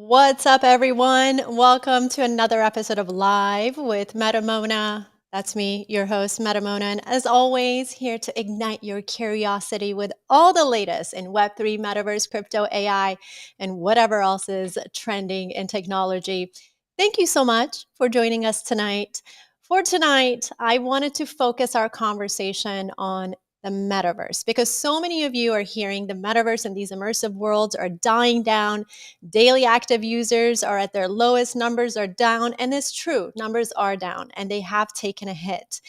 What's up, everyone? Welcome to another episode of Live with Metamona. That's me, your host, Metamona. And as always, here to ignite your curiosity with all the latest in Web3, Metaverse, crypto, AI, and whatever else is trending in technology. Thank you so much for joining us tonight. For tonight, I wanted to focus our conversation on the metaverse because so many of you are hearing the metaverse and these immersive worlds are dying down. Daily active users are at their lowest, numbers are down, and it's true, numbers are down and they have taken a hit.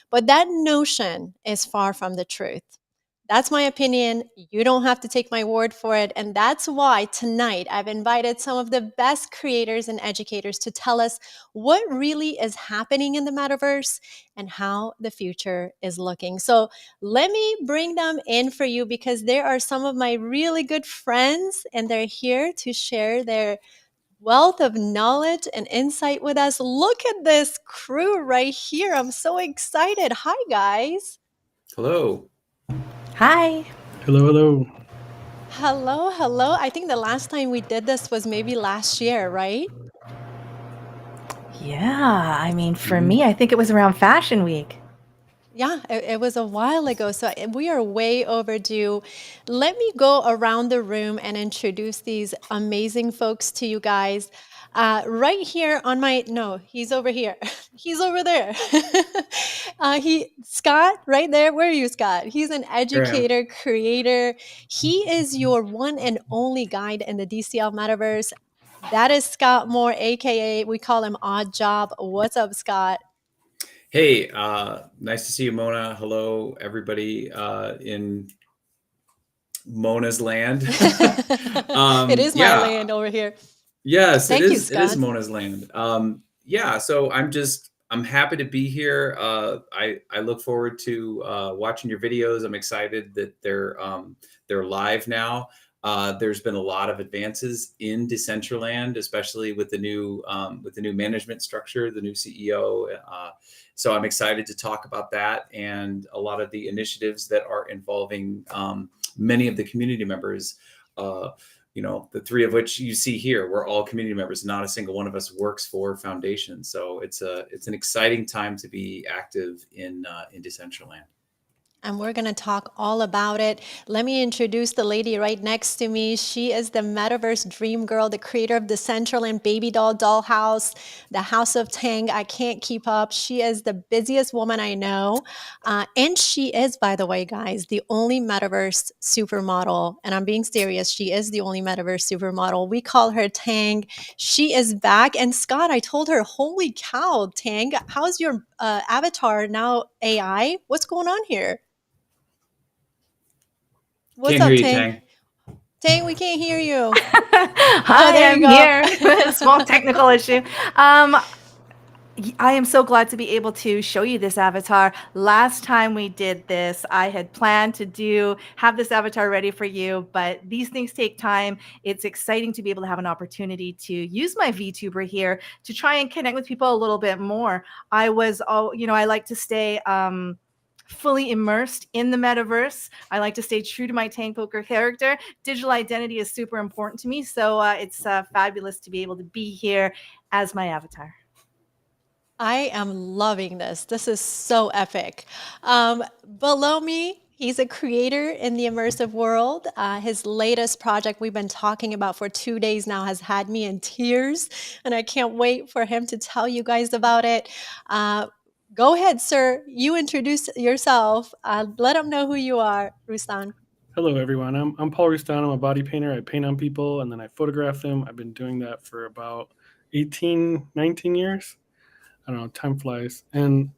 But that notion is far from the truth. That's my opinion. You don't have to take my word for it. And that's why tonight I've invited some of the best creators and educators to tell us what really is happening in the metaverse and how the future is looking. So let me bring them in for you because they are some of my really good friends and they're here to share their wealth of knowledge and insight with us. Look at this crew right here. I'm so excited. Hi, guys. Hello. Hi. Hello, hello. Hello, hello. I think the last time we did this was maybe last year, right? Yeah, I mean, for me, I think it was around Fashion Week. Yeah, it was a while ago. So we are way overdue. Let me go around the room and introduce these amazing folks to you guys. Right here on my, no, he's over here. He's over there. Scott, right there. Where are you, Scott? He's an Here I am. educator, creator. He is your one and only guide in the DCL metaverse. That is Scott Moore, AKA we call him AwedJob. What's up, Scott? Hey, nice to see you, Mona. Hello, everybody in Mona's land. It is my Yeah, land over here. yes, it Thank you, is. It is Scott. Mona's land. Yeah, so I'm happy to be here. I look forward to watching your videos. I'm excited that they're live now. There's been a lot of advances in Decentraland, especially with the new management structure, the new CEO. So I'm excited to talk about that and a lot of the initiatives that are involving many of the community members. The three of which you see here, we're all community members. Not a single one of us works for Foundation. So it's an exciting time to be active in Decentraland. And we're going to talk all about it. Let me introduce the lady right next to me. She is the Metaverse Dream Girl, the creator of Decentraland Baby Dollhouse, the House of Tang. I can't keep up. She is the busiest woman I know. And she is, by the way, guys, the only Metaverse supermodel. And I'm being serious. She is the only Metaverse supermodel. We call her Tang. She is back. And Scott, I told her, holy cow, Tang, how's your avatar now AI? What's going on here? What's Can't hear up, you, Tang? Tang. Tang, we can't hear you. Hi, There you I'm go. here. Small technical issue. I am so glad to be able to show you this avatar. Last time we did this, I had planned to have this avatar ready for you, but these things take time. It's exciting to be able to have an opportunity to use my VTuber here to try and connect with people a little bit more. I like to stay fully immersed in the metaverse. I like to stay true to my Tangpoko character. Digital identity is super important to me, so it's fabulous to be able to be here as my avatar. I am loving this. This is so epic. Below me, He's a creator in the immersive world. His latest project we've been talking about for 2 days now has had me in tears, and I can't wait for him to tell you guys about it. Uh, Go ahead, sir. You introduce yourself. Let them know who you are, Roustan. Hello, everyone. I'm Paul Roustan. I'm a body painter. I paint on people and then I photograph them. I've been doing that for about 18, 19 years. I don't know, time flies. And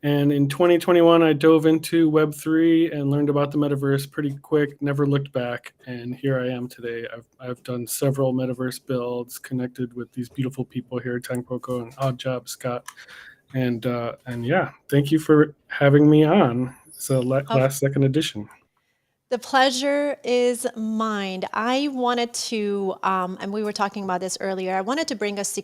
in 2021, I dove into Web3 and learned about the metaverse pretty quick, never looked back. And here I am today. I've done several metaverse builds, connected with these beautiful people here, Tangpoko and AwedJob, Scott. And yeah, thank you for having me on. It's a last second edition. The pleasure is mine. I wanted to, and we were talking about this earlier, I wanted to bring us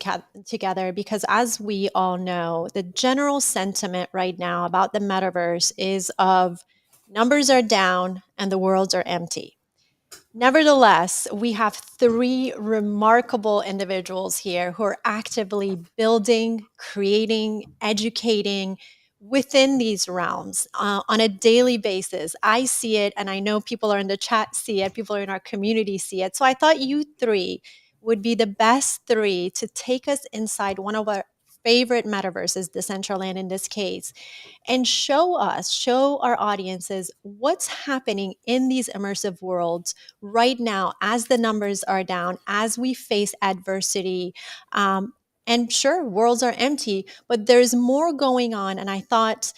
together because, as we all know, the general sentiment right now about the metaverse is of numbers are down and the worlds are empty. Nevertheless, we have three remarkable individuals here who are actively building, creating, educating within these realms on a daily basis. I see it, and I know people are in the chat see it, people are in our community see it. So I thought you three would be the best three to take us inside one of our favorite metaverses, Decentraland in this case, and show our audiences what's happening in these immersive worlds right now as the numbers are down, as we face adversity. And sure, worlds are empty, but there's more going on. And I thought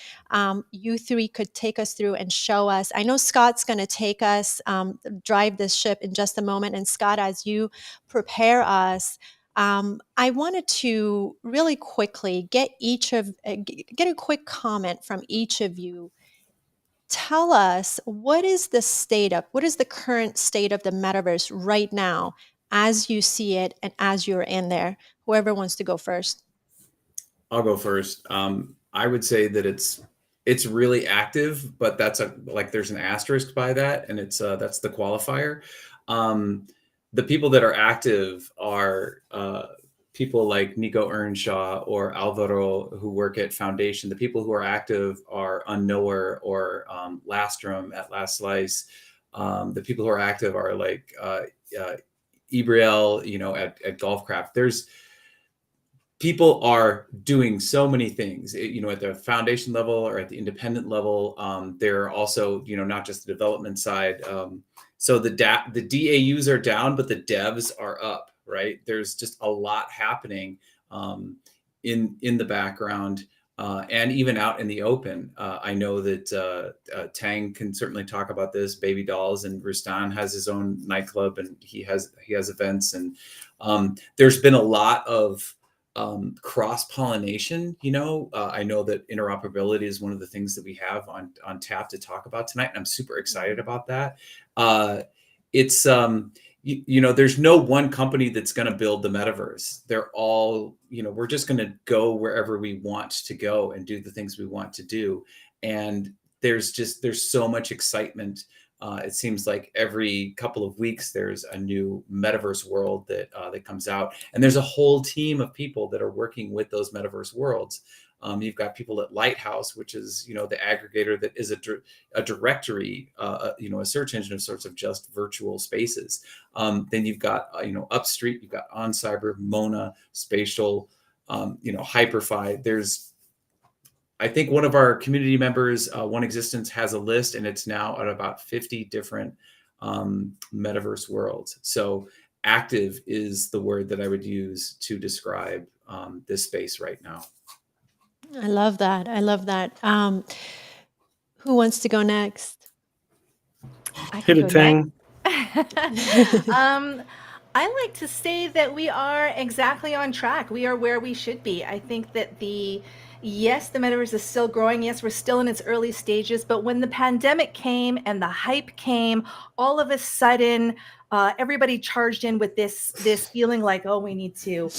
you three could take us through and show us. I know Scott's going to take us, drive this ship in just a moment. And Scott, as you prepare us, I wanted to really quickly get a quick comment from each of you. Tell us what is the current state of the metaverse right now as you see it and as you're in there. Whoever wants to go first. I'll go first. I would say that it's really active, but there's an asterisk by that, and that's the qualifier. The people that are active are people like Nico Earnshaw or Alvaro who work at Foundation. The people who are active are Unknower or Lastrum at Last Slice. The people who are active are like Ibriel, at Golfcraft. People are doing so many things, at the foundation level or at the independent level. They're also, not just the development side. So the DAUs are down, but the devs are up, right? There's just a lot happening in the background and even out in the open. I know that Tang can certainly talk about this, Baby Dolls, and Roustan has his own nightclub and he has events. And there's been a lot of cross-pollination. I know that interoperability is one of the things that we have on tap to talk about tonight, and I'm super excited about that. It's there's no one company that's going to build the metaverse. They're all, we're just going to go wherever we want to go and do the things we want to do. And there's so much excitement. It seems like every couple of weeks there's a new metaverse world that comes out, and there's a whole team of people that are working with those metaverse worlds. You've got people at Lighthouse, which is the aggregator that is a directory, a search engine of sorts of just virtual spaces. Then you've got Upstreet, you've got OnCyber, Mona, Spatial, Hyperfy. I think one of our community members, One Existence, has a list, and it's now at about 50 different metaverse worlds. So active is the word that I would use to describe this space right now. I love that. Who wants to go next? I Hit can it, go Tang. I like to say that we are exactly on track. We are where we should be. I think that yes, the metaverse is still growing. Yes, we're still in its early stages. But when the pandemic came and the hype came, all of a sudden, everybody charged in with this feeling like, oh, we need to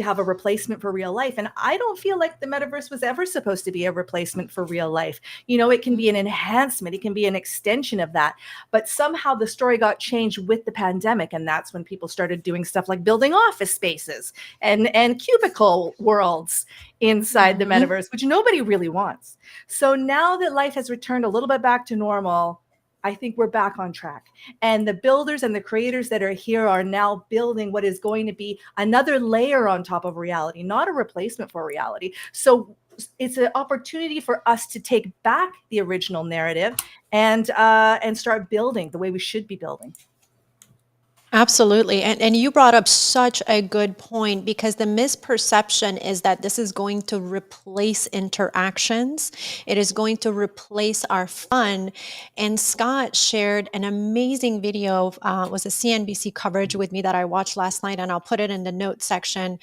have a replacement for real life. And I don't feel like the metaverse was ever supposed to be a replacement for real life. You know, it can be an enhancement, it can be an extension of that. But somehow the story got changed with the pandemic, and that's when people started doing stuff like building office spaces and cubicle worlds inside the metaverse, which nobody really wants. So now that life has returned a little bit back to normal, I think we're back on track. And the builders and the creators that are here are now building what is going to be another layer on top of reality, not a replacement for reality. So it's an opportunity for us to take back the original narrative and start building the way we should be building. Absolutely. And you brought up such a good point, because the misperception is that this is going to replace interactions. It is going to replace our fun. And Scott shared an amazing video, was a CNBC coverage with me that I watched last night, and I'll put it in the notes section.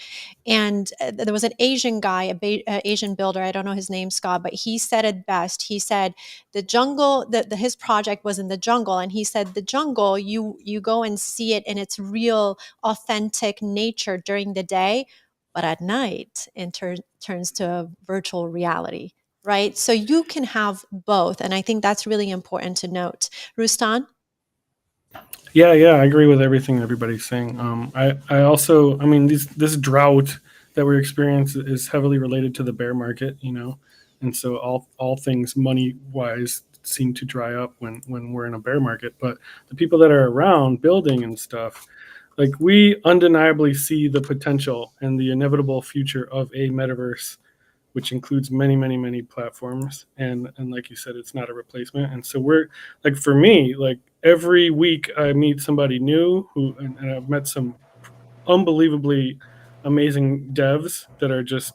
And there was an Asian guy, Asian builder, I don't know his name, Scott, but he said it best. He said, the jungle, his project was in the jungle, and he said the jungle, you go and see it in its real authentic nature during the day, but at night it turns to a virtual reality, right? So you can have both, and I think that's really important to note. Roustan? Yeah, I agree with everything everybody's saying. I also, I mean, this drought that we're experiencing is heavily related to the bear market, you know, and so all things money wise seem to dry up when we're in a bear market. But the people that are around building and stuff, like, we undeniably see the potential and the inevitable future of a metaverse, which includes many platforms. And like you said, it's not a replacement. And so we're, like, for me, like, every week I meet somebody new and I've met some unbelievably amazing devs that are just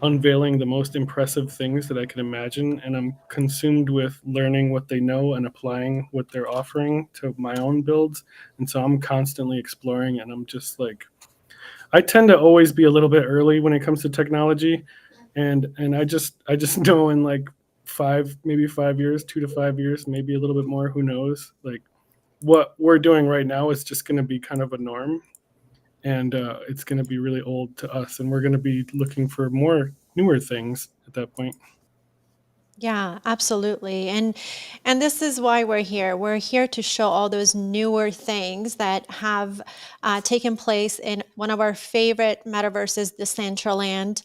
unveiling the most impressive things that I can imagine. And I'm consumed with learning what they know and applying what they're offering to my own builds. And so I'm constantly exploring, and I'm just like, I tend to always be a little bit early when it comes to technology. And I just know in like 5 years, 2 to 5 years, maybe a little bit more, who knows, like, what we're doing right now is just going to be kind of a norm, and it's going to be really old to us, and we're going to be looking for more newer things at that point. Yeah, absolutely. And this is why we're here. We're here to show all those newer things that have taken place in one of our favorite metaverses, Decentraland.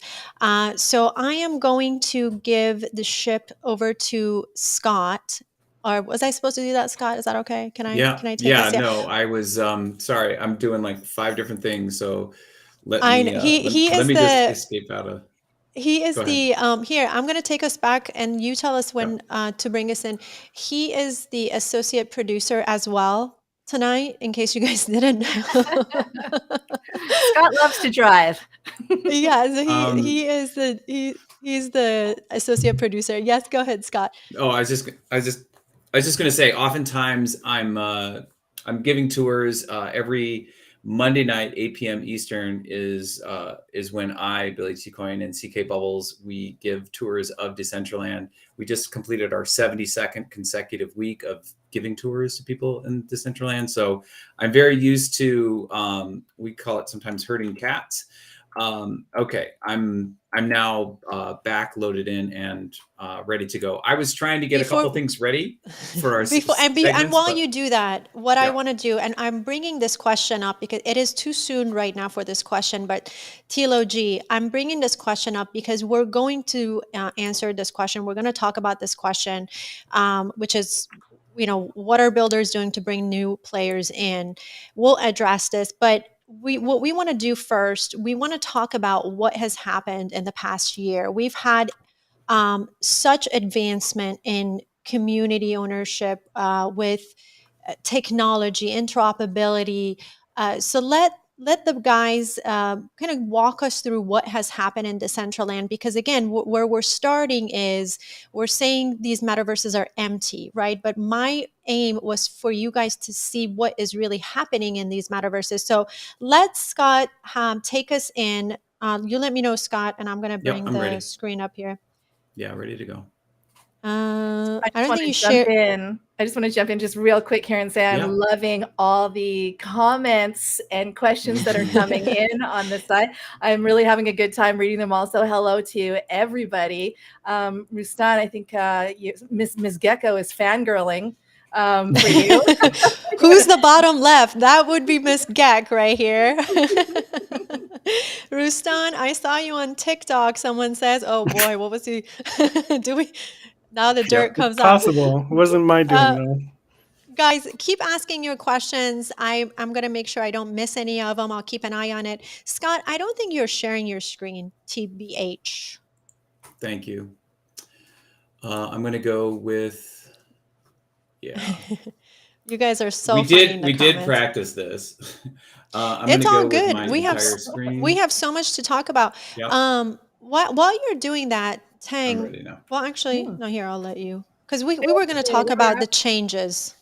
So I am going to give the ship over to Scott. Or was I supposed to do that, Scott? Is that okay? Can I take this? Yeah. No, I was sorry, I'm doing like 5 different things, so let I me he let is me just the escape out of. He is Go ahead. the here. I'm going to take us back, and you tell us Yeah. when to bring us in. He is the associate producer as well tonight, in case you guys didn't know. Scott loves to drive. Yeah, so he's the associate producer. Yes, go ahead, Scott. Oh, I was just going to say, oftentimes I'm giving tours every Monday night, 8 p.m. Eastern is when I, Billy T. Coin, and CK Bubbles, we give tours of Decentraland. We just completed our 72nd consecutive week of giving tours to people in Decentraland. So I'm very used to, we call it sometimes herding cats. Okay, I'm now back loaded in and ready to go. I was trying to get a couple things ready for our And while you do that, what I Yeah. want to do, and I'm bringing this question up because it is too soon right now for this question, but Tilo G, I'm bringing this question up because we're going to answer this question. We're going to talk about this question, which is, what are builders doing to bring new players in? We'll address this, but what we want to do first, we want to talk about what has happened in the past year. We've had such advancement in community ownership with technology, interoperability. So let the guys kind of walk us through what has happened in Decentraland, because again, where we're starting is we're saying these metaverses are empty, right? But my aim was for you guys to see what is really happening in these metaverses. So let Scott take us in. You let me know, Scott, and I'm going to bring I'm the ready. screen up here. Yeah, ready to go. I don't want think to you jump share. in. I just want to jump in just real quick here and say I'm Yeah. loving all the comments and questions that are coming in on this side. I'm really having a good time reading them all. So hello to everybody. Roustan, I think Miss Gecko is fangirling for you. Who's the bottom left? That would be Miss Gek right here. Roustan, I saw you on TikTok. Someone says, "Oh boy, what was he?" Do we? Now the dirt Yep. comes out. Possible. It wasn't my doing Uh, though. Guys, keep asking your questions. I'm going to make sure I don't miss any of them. I'll keep an eye on it. Scott, I don't think you're sharing your screen, TBH. Thank you. I'm going to go with, yeah. You guys are so funny in the We did comments. practice this. I'm going It's to all go with good. my We have entire screen. we have so much to talk about. Yep. While you're doing that, I'm Tang. ready now. Well, actually, no. Here, I'll let you, because we were going to talk about the changes.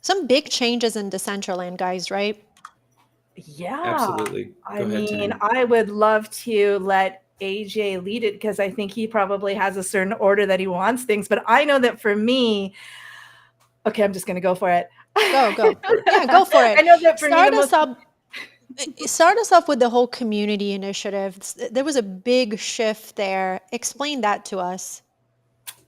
Some big changes in Decentraland, guys. Right? Yeah. Absolutely. Go ahead, Tang. I would love to let AJ lead it because I think he probably has a certain order that he wants things. But I know that for me, okay, I'm just going to go for it. Go. Yeah, go for it. I know that for me, Start us off with the whole community initiative. There was a big shift there. Explain that to us.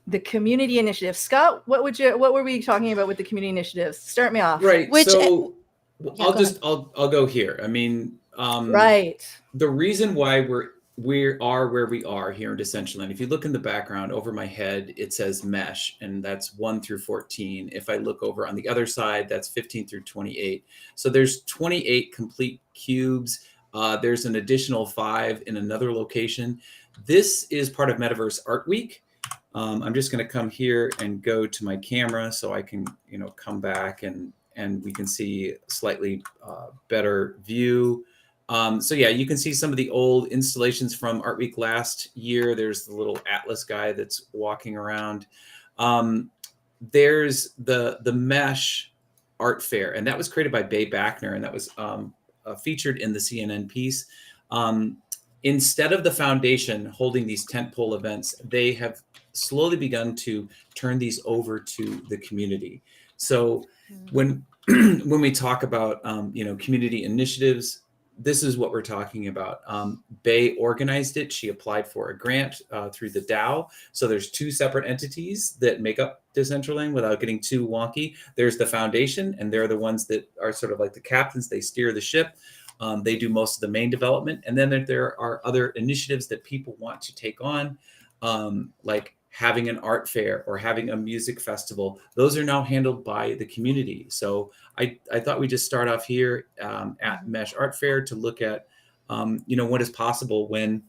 The community initiative. Scott, what were we talking about with the community initiatives? Start me off. Right. So Yeah, I'll go here. I mean, right. The reason why we are where we are here in Decentraland, if you look in the background over my head, it says mesh, and that's 1 through 14. If I look over on the other side, that's 15 through 28. So there's 28 complete cubes. There's an additional 5 in another location. This is part of Metaverse Art Week. I'm just going to come here and go to my camera so I can, come back and we can see slightly better view. So yeah, you can see some of the old installations from Art Week last year. There's the little Atlas guy that's walking around. There's the Mesh Art Fair, and that was created by Bay Backner, and that was featured in the CNN piece. Instead of the foundation holding these tentpole events, they have slowly begun to turn these over to the community. So when we talk about community initiatives, this is what we're talking about. Bay organized it. She applied for a grant through the DAO. So there's 2 separate entities that make up Decentraland without getting too wonky. There's the foundation, and they're the ones that are sort of like the captains. They steer the ship. They do most of the main development. And then there are other initiatives that people want to take on, like having an art fair or having a music festival. Those are now handled by the community. So I thought we'd just start off here at Mesh Art Fair to look at, what is possible when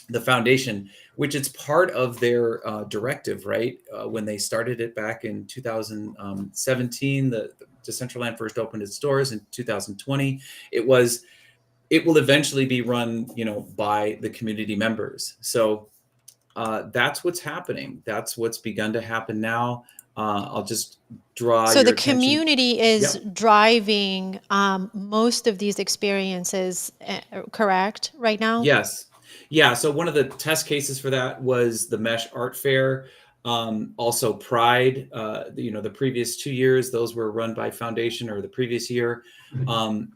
the foundation, which it's part of their directive, right? When they started it back in 2017, the Decentraland first opened its doors in 2020. It will eventually be run, by the community members. So that's what's happening. That's what's begun to happen now. I'll just draw So your the attention. community is driving most of these experiences, correct, right now? Yes. Yeah. So one of the test cases for that was the Mesh Art Fair. Also Pride, the previous 2 years, those were run by Foundation, or the previous year.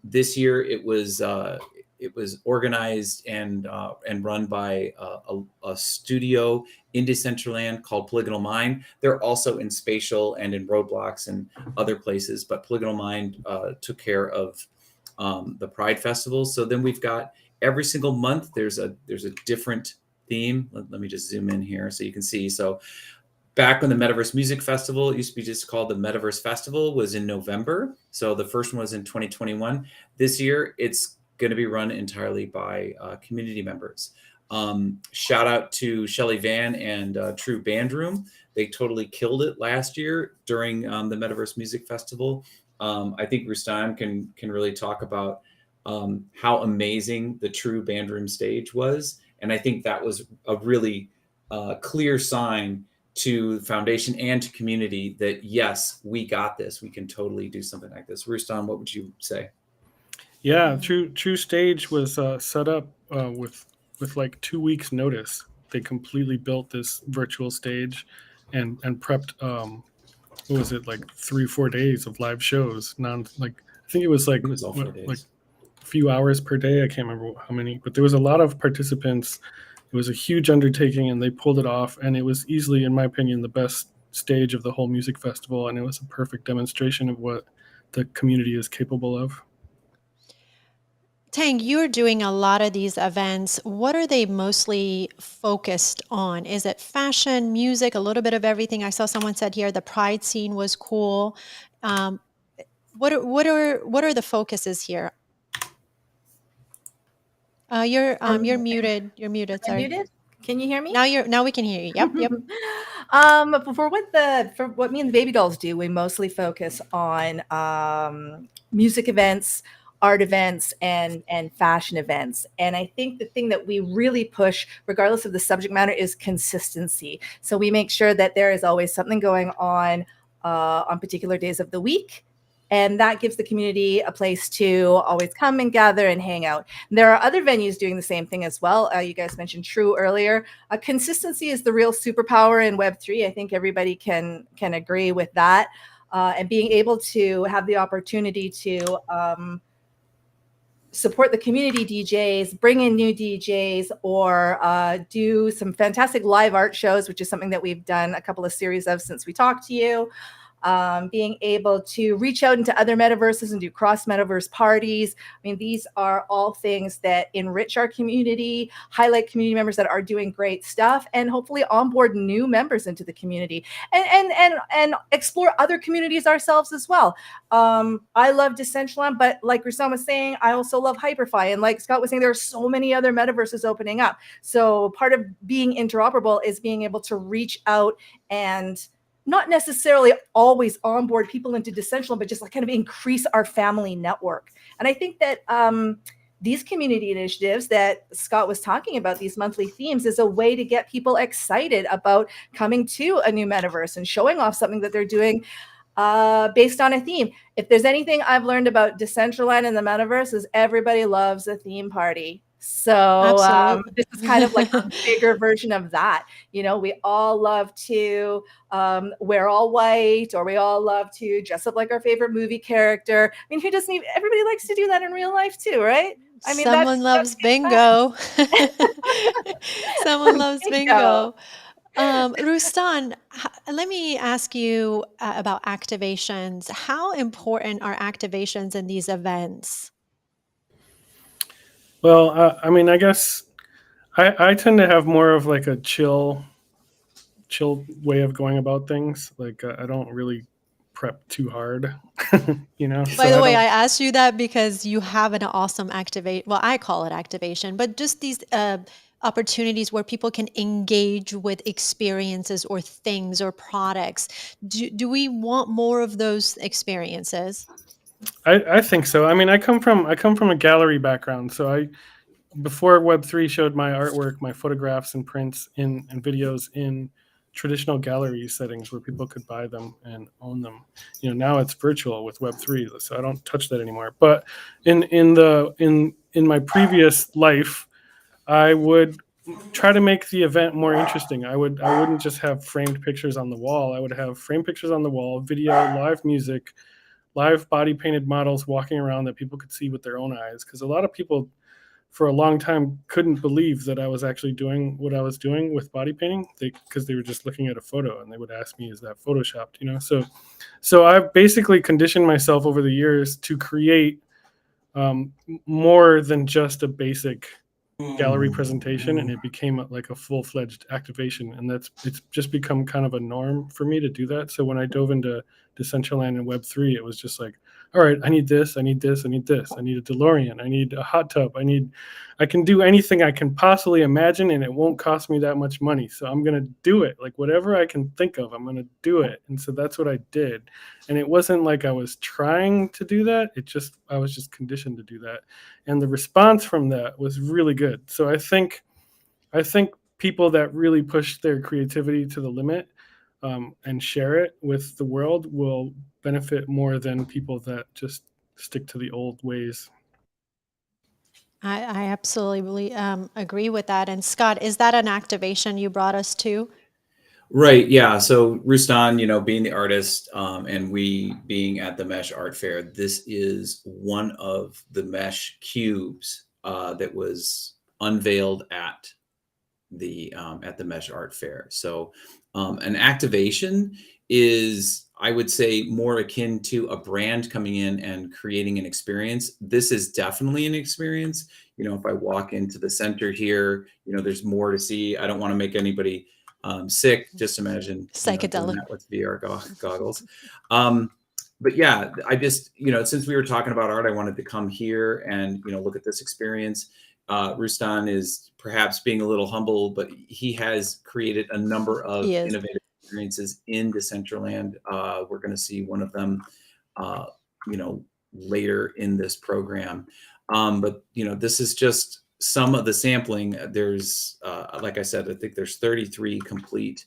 This year it was organized and run by a studio in Decentraland called Polygonal Mind. They're also in Spatial and in Roadblocks and other places, but Polygonal Mind took care of the Pride Festival. So then we've got every single month there's a different theme. Let me just zoom in here so you can see. So back when the Metaverse Music Festival, it used to be just called the Metaverse Festival, was in November. So the first one was in 2021. This year, it's going to be run entirely by community members. Shout out to Shelly Van and True Band Room. They totally killed it last year during the Metaverse Music Festival. I think Roustan can really talk about how amazing the True Band Room stage was. And I think that was a really clear sign to Foundation and to community that, yes, we got this. We can totally do something like this. Roustan, what would you say? Yeah, True Stage was set up with like 2 weeks notice. they completely built this virtual stage and prepped what was it, like 3 or 4 days of live shows. I think it was like It was all 4 days. like a few hours per day. I can't remember how many, but there was a lot of participants. It was a huge undertaking, and they pulled it off. And it was easily, in my opinion, the best stage of the whole music festival. And it was a perfect demonstration of what the community is capable of. Tang, you're doing a lot of these events. What are they mostly focused on? Is it fashion, music, a little bit of everything? I saw someone said here the Pride scene was cool. What are the focuses here? You're muted. You're muted. Am I Sorry. muted? Can you hear me? Now we can hear you. Yep. Yep. For what me and the baby dolls do, we mostly focus on music events, art events, and fashion events. And I think the thing that we really push, regardless of the subject matter, is consistency. So we make sure that there is always something going on particular days of the week. And that gives the community a place to always come and gather and hang out. There are other venues doing the same thing as well. You guys mentioned True earlier. Consistency is the real superpower in Web3. I think everybody can agree with that. And being able to have the opportunity to support the community DJs, bring in new DJs, or do some fantastic live art shows, which is something that we've done a couple of series of since we talked to you. Being able to reach out into other metaverses and do cross metaverse parties. I mean, these are all things that enrich our community, highlight community members that are doing great stuff, and hopefully onboard new members into the community and explore other communities ourselves as well. I love Decentraland, but like Roustan was saying, I also love Hyperfy. And like Scott was saying, there are so many other metaverses opening up. So part of being interoperable is being able to reach out and not necessarily always onboard people into Decentraland, but just like kind of increase our family network. And I think that these community initiatives that Scott was talking about, these monthly themes, is a way to get people excited about coming to a new metaverse and showing off something that they're doing based on a theme. If there's anything I've learned about Decentraland and the metaverse, is everybody loves a theme party. So this is kind of like a bigger version of that. You know, we all love to wear all white, or we all love to dress up like our favorite movie character. I mean, who doesn't even, everybody likes to do that in real life too, right? I mean, someone loves bingo. Someone loves bingo. Roustan, let me ask you about activations. How important are activations in these events? Well, I mean, I guess I tend to have more of like a chill way of going about things. Like I don't really prep too hard, you know. By the way, I asked you that because you have an awesome well, I call it activation, but just these opportunities where people can engage with experiences or things or products. Do we want more of those experiences? I think so. I mean, I come from a gallery background, so before Web3 showed my artwork, my photographs and prints and videos in traditional gallery settings where people could buy them and own them. You know, now it's virtual with Web3, so I don't touch that anymore. But in my previous life, I would try to make the event more interesting. I wouldn't just have framed pictures on the wall. I would have framed pictures on the wall, video, live music, live body painted models walking around that people could see with their own eyes. Because a lot of people for a long time couldn't believe that I was actually doing what I was doing with body painting, because they were just looking at a photo and they would ask me, is that photoshopped? You know, so I've basically conditioned myself over the years to create more than just a basic gallery presentation, and it became like a full-fledged activation, and it's just become kind of a norm for me to do that. So when I dove into Decentraland and Web3, it was just like, all right, I need this, I need this, I need this, I need a DeLorean, I need a hot tub, I can do anything I can possibly imagine, and it won't cost me that much money. So I'm gonna do it. Like whatever I can think of, I'm gonna do it. And so that's what I did. And it wasn't like I was trying to do that. I was just conditioned to do that. And the response from that was really good. So I think people that really push their creativity to the limit and share it with the world will benefit more than people that just stick to the old ways. I absolutely agree with that. And Scott, is that an activation you brought us to? Right. Yeah. So Roustan, being the artist, and we being at the Mesh Art Fair, this is one of the mesh cubes that was unveiled at the Mesh Art Fair. So an activation is, I would say, more akin to a brand coming in and creating an experience. This is definitely an experience. If I walk into the center here, there's more to see. I don't want to make anybody sick. Just imagine doing Psychedelic. that with VR goggles. But yeah, I just, since we were talking about art, I wanted to come here and, look at this experience. Roustan is perhaps being a little humble, but he has created a number of He is. innovative experiences in Decentraland. We're going to see one of them, later in this program. But this is just some of the sampling. There's, like I said, I think there's 33 complete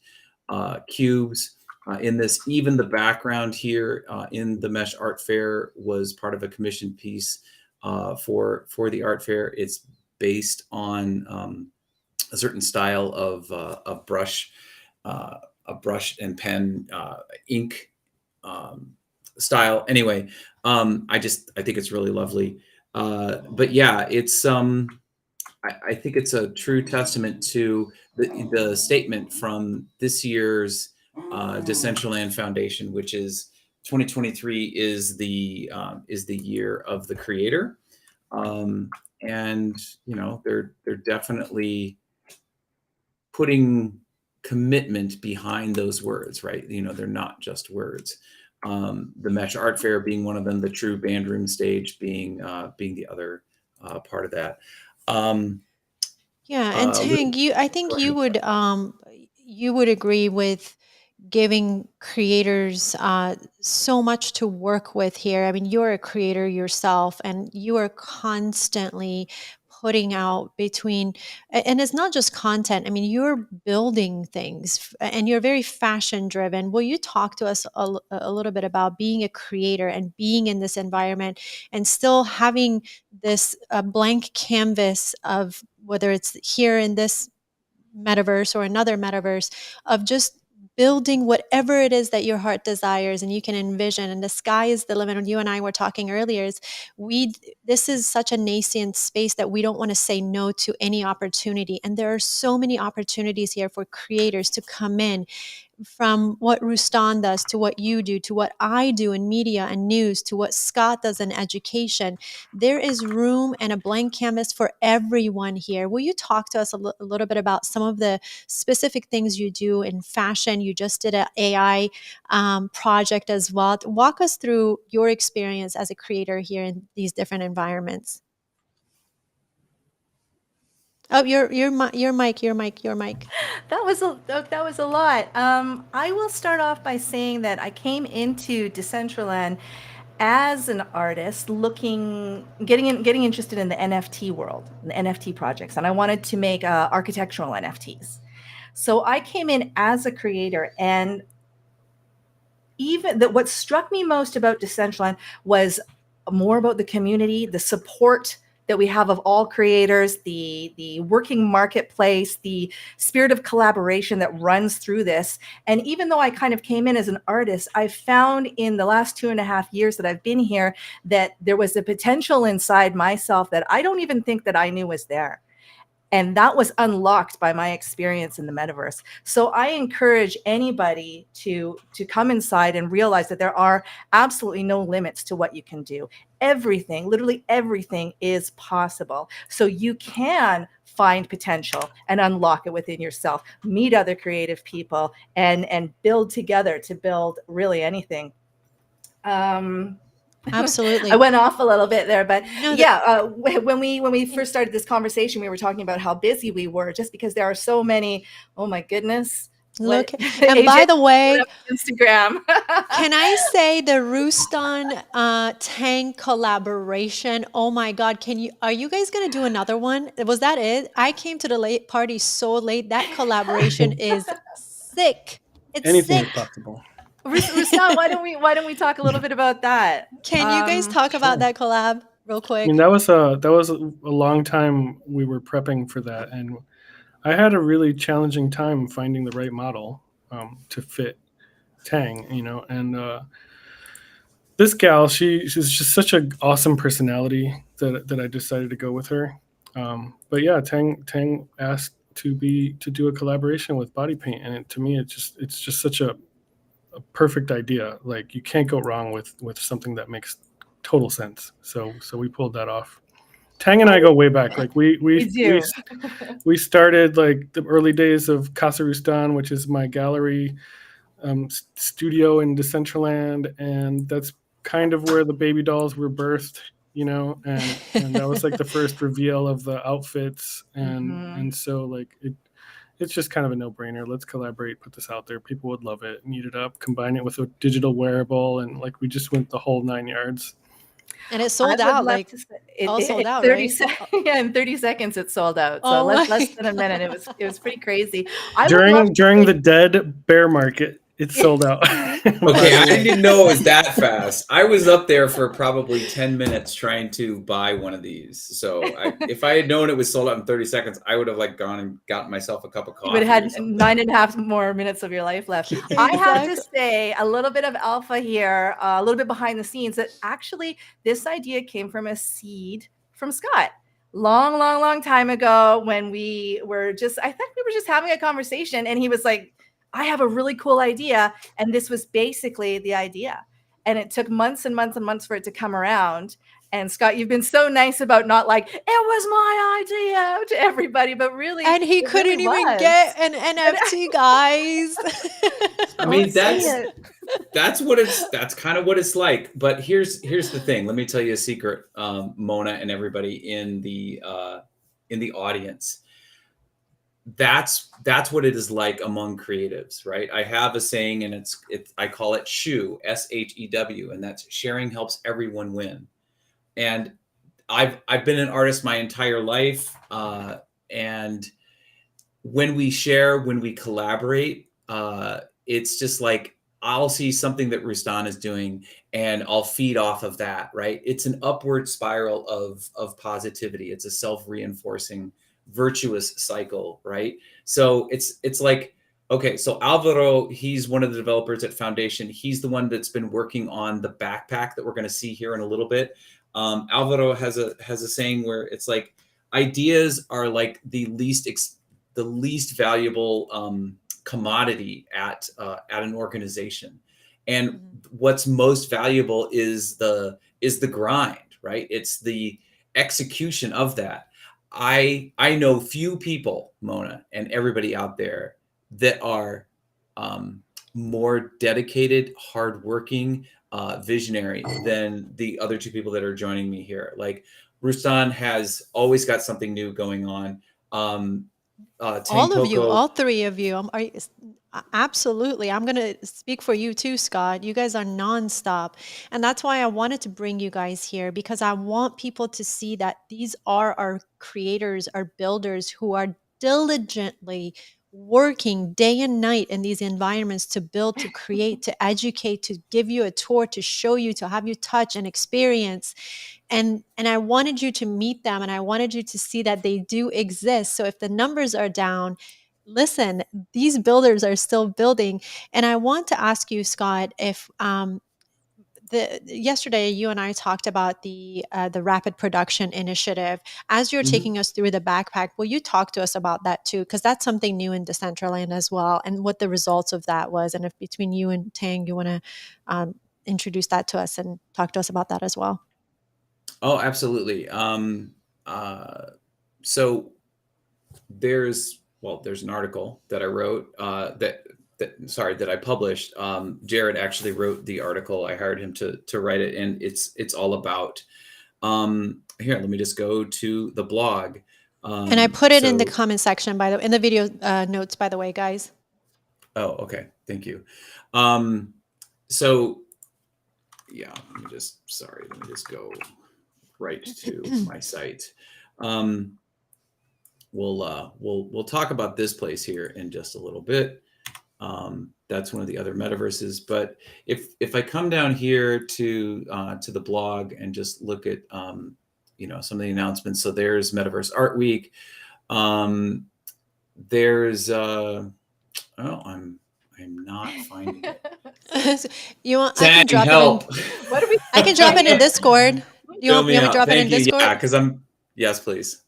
cubes in this. Even the background here in the Mesh Art Fair was part of a commissioned piece for the art fair. It's based on a certain style of brush, a brush and pen ink style. Anyway, I think it's really lovely. But yeah, it's I think it's a true testament to the statement from this year's Decentraland Foundation, which is 2023 is the year of the creator. And they're definitely putting commitment behind those words, right? They're not just words. The Mesh Art Fair being one of them, the True Band Room Stage being the other part of that. Yeah, and Tang, I think you would agree with giving creators so much to work with here. I mean, you're a creator yourself, and you are constantly putting out and it's not just content. I mean, you're building things, and you're very fashion driven. Will you talk to us a little bit about being a creator and being in this environment and still having this blank canvas of whether it's here in this metaverse or another metaverse of just building whatever it is that your heart desires and you can envision, and the sky is the limit. When you and I were talking earlier, this is such a nascent space that we don't want to say no to any opportunity, and there are so many opportunities here for creators to come in, from what Roustan does to what you do to what I do in media and news to what Scott does in education. There is room and a blank canvas for everyone here. Will you talk to us a little bit about some of the specific things you do in fashion? You just did an AI project as well. Walk us through your experience as a creator here in these different environments. Oh, your mic. That was a lot. I will start off by saying that I came into Decentraland as an artist, getting interested in the NFT world, the NFT projects, and I wanted to make architectural NFTs. So I came in as a creator, and what struck me most about Decentraland was more about the community, the support that we have of all creators, the working marketplace, the spirit of collaboration that runs through this. And even though I kind of came in as an artist, I found in the last 2.5 years that I've been here that there was a potential inside myself that I don't even think that I knew was there. And that was unlocked by my experience in the metaverse. So I encourage anybody to come inside and realize that there are absolutely no limits to what you can do. Everything, literally everything is possible. So you can find potential and unlock it within yourself, meet other creative people, and build together to build really anything. Absolutely. I went off a little bit there, but no, when we first started this conversation, we were talking about how busy we were just because there are so many. Oh my goodness. Look, and AJ, by the way, Instagram. Can I say the Roustan Tang collaboration? Oh my God. Are you guys going to do another one? Was that it? I came to the late party so late. That collaboration is sick. It's anything sick. is possible. Roustan, why don't we talk a little bit about that? Can you guys talk about that collab? real I quick? mean, that was a long time we were prepping for that, and I had a really challenging time finding the right model to fit Tang, and this gal, she's just such an awesome personality that I decided to go with her. But yeah, Tang asked to do a collaboration with Body Paint, and to me, it's just such a perfect idea. Like, you can't go wrong with something that makes total sense. So we pulled that off. Tang and I go way back. Like We do. we started like the early days of Casa Roustan, which is my gallery studio in Decentraland, and that's kind of where the baby dolls were birthed, and that was like the first reveal of the outfits, and so like it's just kind of a no-brainer. Let's collaborate, put this out there. People would love it, eat it up, combine it with a digital wearable, and like we just went the whole 9 yards. And it I sold would out, love like to say all sold out, 30 right? seconds. Yeah, in 30 seconds it sold out. So Oh my less than a minute. It was pretty crazy. I would love to During say, the dead bear market, it sold out. Okay, I didn't know it was that fast. I was up there for probably 10 minutes trying to buy one of these. So if I had known it was sold out in 30 seconds, I would have like gone and gotten myself a cup of coffee. you would have had or something. 9.5 more minutes of your life left. I have to Exactly. say a little bit of alpha here, a little bit behind the scenes, that actually this idea came from a seed from Scott. Long time ago, when we were just, I think we were just having a conversation, and he was like, I have a really cool idea. And this was basically the idea. And it took months and months and months for it to come around. And Scott, you've been so nice about not like, it was my idea to everybody, but really, And he it really couldn't even was. get an NFT, guys. I mean, Don't say that's kind of what it's like. But here's the thing. Let me tell you a secret, Mona and everybody in the audience. That's what it is like among creatives, right? I have a saying, and it's I call it SHEW, SHEW, and that's sharing helps everyone win. And I've been an artist my entire life, and when we share, when we collaborate, it's just like I'll see something that Roustan is doing, and I'll feed off of that, right? It's an upward spiral of positivity. It's a self-reinforcing, virtuous cycle, right? So it's like, okay, so Alvaro, he's one of the developers at Foundation. He's the one that's been working on the backpack that we're going to see here in a little bit. Alvaro has a saying where it's like, ideas are like the least valuable commodity at an organization, and what's most valuable is the grind, right? It's the execution of that. I know few people, Mona, and everybody out there, that are more dedicated, hardworking, visionary than the other two people that are joining me here. Like, Roustan has always got something new going on. All of you, Tangpoko, all three of you. Absolutely. I'm going to speak for you too, Scott. You guys are nonstop. And that's why I wanted to bring you guys here, because I want people to see that these are our creators, our builders who are diligently working day and night in these environments to build, to create, to educate, to give you a tour, to show you, to have you touch and experience. And I wanted you to meet them, and I wanted you to see that they do exist. So if the numbers are down, listen, these builders are still building. And I want to ask you, Scott, if yesterday you and I talked about the rapid production initiative. As you're taking us through the backpack, will you talk to us about that too? Because that's something new in Decentraland as well, and what the results of that was. And if between you and Tang, you want to introduce that to us and talk to us about that as well. Oh, absolutely. So there's an article that I wrote that I published. Jared actually wrote the article. I hired him to write it, and it's all about. Here, let me just go to the blog. And I put it in the comment section, in the video notes, by the way, guys. Oh, okay. Thank you. So yeah, let me just go right to my site. We'll talk about this place here in just a little bit. That's one of the other metaverses. But if I come down here to the blog and just look at some of the announcements. So there's Metaverse Art Week. There's I'm not finding it. You want? I Tang, can drop help. it in. What are we? I can drop it in Discord. You Fill want me me to out. drop it in Thank you. Discord? Yeah, because yes, please.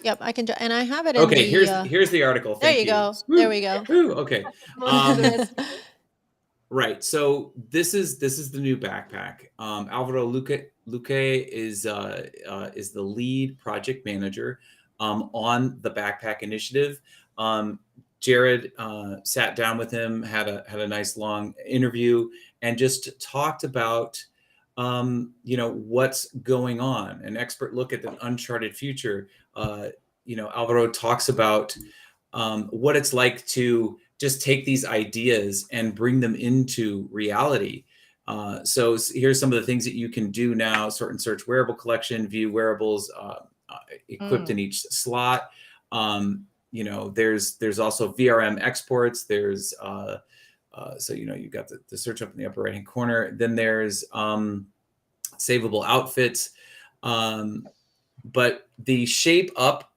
Yep, I can. And I have it in Okay, the. here's the article. There Thank you go. Woo, There we go. woo, okay. Most Right. So this is the new backpack. Alvaro Luque is the lead project manager on the backpack initiative. Jared sat down with him, had a nice long interview, and just talked about what's going on, an expert look at the uncharted future. Alvaro talks about what it's like to just take these ideas and bring them into reality. So here's some of the things that you can do now: sort and search wearable collection, view wearables equipped in each slot. There's also VRM exports. There's so you've got the search up in the upper right hand corner. Then there's savable outfits. But the Shape Up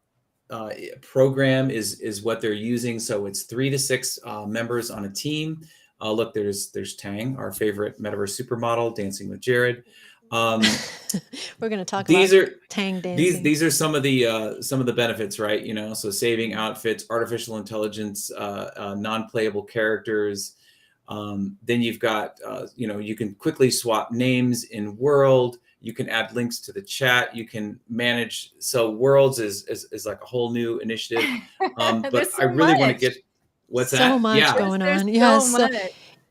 program is what they're using. So it's 3 to 6 members on a team. Look, there's Tang, our favorite metaverse supermodel, dancing with Jared. We're going to talk these about are Tang dancing. these are some of the benefits, right? So saving outfits, artificial intelligence, non-playable characters. Then you've got you can quickly swap names in World. You can add links to the chat. You can manage. So Worlds is like a whole new initiative. But so I really want to much. get what's so that? much Yeah. going There's on. so Yes. much.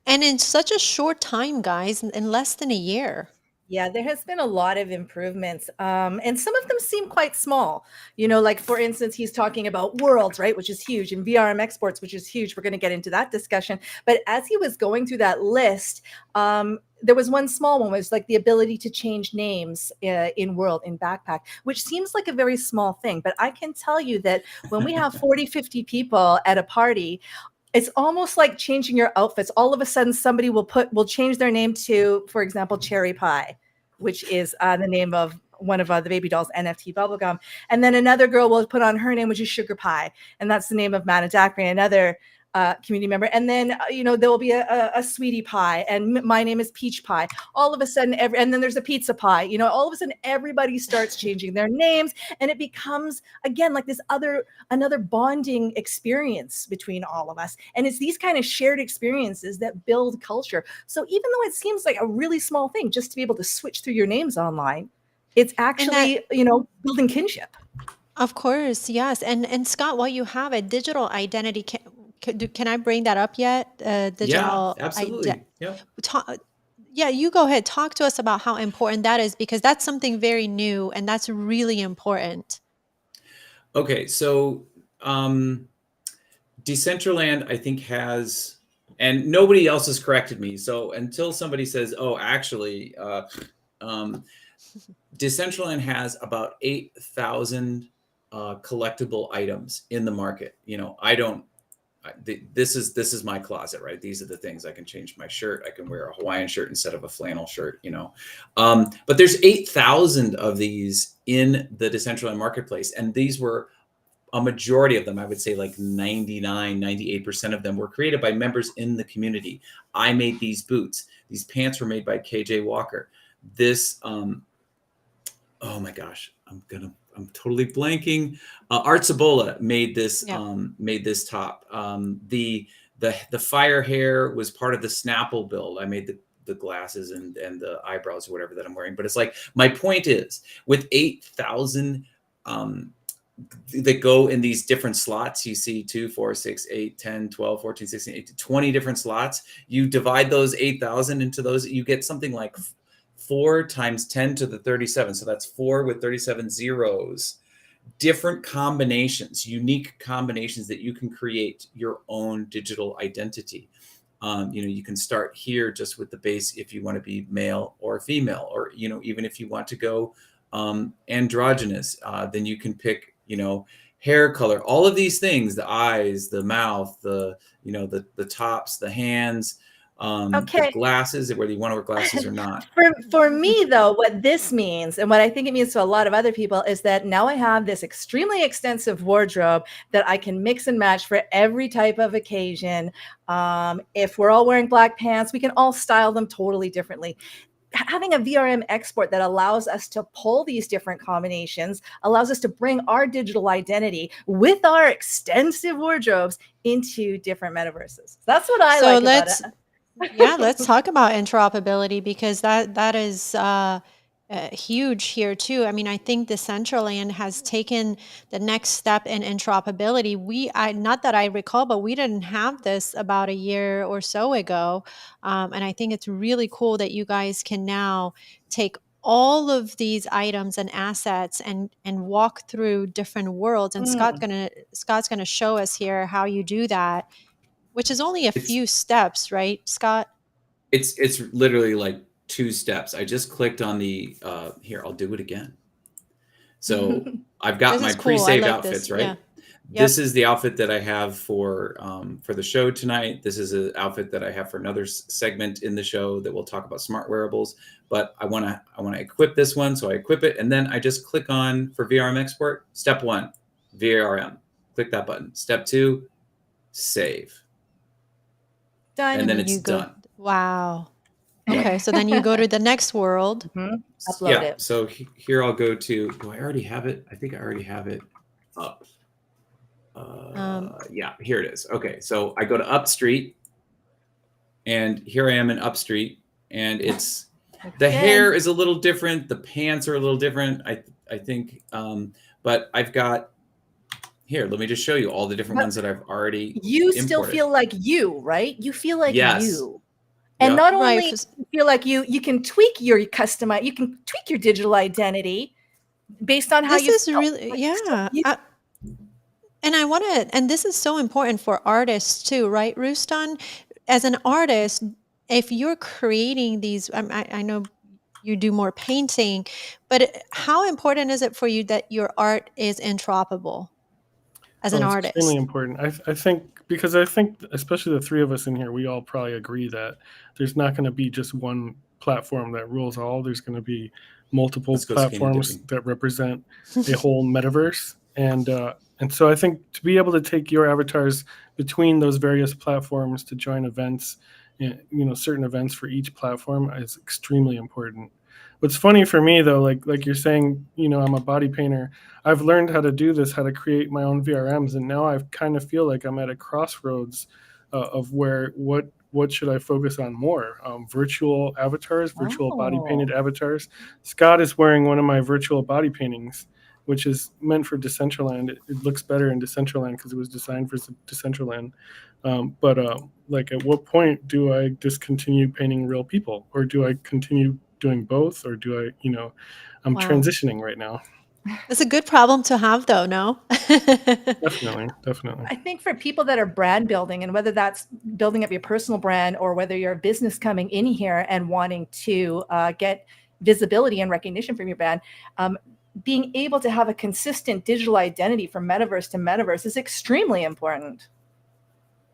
And in such a short time, guys, in less than a year. Yeah, there has been a lot of improvements. And some of them seem quite small. Like for instance, he's talking about Worlds, right, which is huge, and VRM exports, which is huge. We're going to get into that discussion. But as he was going through that list, there was one small one, was like the ability to change names in World, in Backpack, which seems like a very small thing. But I can tell you that when we have 40, 50 people at a party, it's almost like changing your outfits. All of a sudden, somebody will change their name to, for example, Cherry Pie, which is the name of one of the Baby Dolls NFT bubblegum. And then another girl will put on her name, which is Sugar Pie. And that's the name of Mana Dacre, another community member. And then, there will be a Sweetie Pie, and my name is Peach Pie. All of a sudden, and then there's a Pizza Pie. All of a sudden, everybody starts changing their names, and it becomes, again, like this another bonding experience between all of us. And it's these kind of shared experiences that build culture. So even though it seems like a really small thing just to be able to switch through your names online, it's actually, building kinship. Of course, yes. And Scott, while you have it, digital identity, can I bring that up yet? Digital Yeah, absolutely. Yep. Yeah, you go ahead. Talk to us about how important that is, because that's something very new and that's really important. Okay, so Decentraland, I think, has, and nobody else has corrected me. So until somebody says, "Oh, actually," Decentraland has about 8,000 collectible items in the market. This is my closet, right? These are the things. I can change my shirt. I can wear a Hawaiian shirt instead of a flannel shirt, but there's 8,000 of these in the Decentraland marketplace. And these were, a majority of them, I would say like 98% of them were created by members in the community. I made these boots. These pants were made by KJ Walker. This, oh my gosh, I'm totally blanking. Art Cibola made this top. The fire hair was part of the Snapple build. I made the glasses and the eyebrows or whatever that I'm wearing. But it's like, my point is, with 8,000 that go in these different slots, you see 2, 4, 6, 8, 10, 12, 14, 16, 18, 20 different slots. You divide those 8,000 into those, you get something like 4 times 10 to the 37. So that's 4 with 37 zeros. Different combinations, unique combinations that you can create your own digital identity. You can start here just with the base if you want to be male or female, or, even if you want to go androgynous, then you can pick, hair color, all of these things, the eyes, the mouth, the tops, the hands, The glasses, whether you want to wear glasses or not. For me, though, what this means and what I think it means to a lot of other people is that now I have this extremely extensive wardrobe that I can mix and match for every type of occasion. If we're all wearing black pants, we can all style them totally differently. Having a VRM export that allows us to pull these different combinations allows us to bring our digital identity with our extensive wardrobes into different metaverses. That's what I like about it. Yeah, let's talk about interoperability, because that is huge here too. I mean, I think Decentraland has taken the next step in interoperability. Not that I recall, but we didn't have this about a year or so ago, and I think it's really cool that you guys can now take all of these items and assets and walk through different worlds. And Scott's gonna show us here how you do that, which is only a few steps, right, Scott? It's literally like 2 steps. I just clicked on the here, I'll do it again. So I've got my cool. pre-saved like outfits, this. right? Yeah. This is the outfit that I have for the show tonight. This is an outfit that I have for another segment in the show that we'll talk about smart wearables. But I want to equip this one, so I equip it, and then I just click on for VRM export. Step 1, VRM. Click that button. Step 2, save. Done. And then it's done. Wow. Okay, so then you go to the next world. Upload it. So here I'll go to. Do I already have it? I think I already have it up. Yeah, here it is. Okay, so I go to Upstreet, and here I am in Upstreet, and it's the hair is a little different, the pants are a little different, I think, but I've got here. Let me just show you all the different ones that I've already. You imported. still feel like you, right? You feel like you. And Yep. not only you feel like you can tweak your you can tweak your digital identity based on how This is really, yeah. And I want to, and this is so important for artists too, right, Roustan? As an artist, if you're creating these, I know you do more painting, but how important is it for you that your art is interoperable as an artist? Extremely important. I think, because I think especially the 3 of us in here, we all probably agree that there's not going to be just one platform that rules all. There's going to be multiple platforms that represent a whole metaverse. And so I think to be able to take your avatars between those various platforms to join events, certain events for each platform is extremely important. What's funny for me though, like you're saying, I'm a body painter. I've learned how to do this, how to create my own VRMs, and now I kind of feel like I'm at a crossroads of what should I focus on more? Virtual avatars, virtual body painted avatars. Scott is wearing one of my virtual body paintings, which is meant for Decentraland. It looks better in Decentraland because it was designed for Decentraland. But at what point do I discontinue painting real people, or do I continue doing both, or do I, I'm transitioning right now. It's a good problem to have though, no? Definitely. I think for people that are brand building, and whether that's building up your personal brand or whether you're a business coming in here and wanting to get visibility and recognition from your brand, being able to have a consistent digital identity from metaverse to metaverse is extremely important.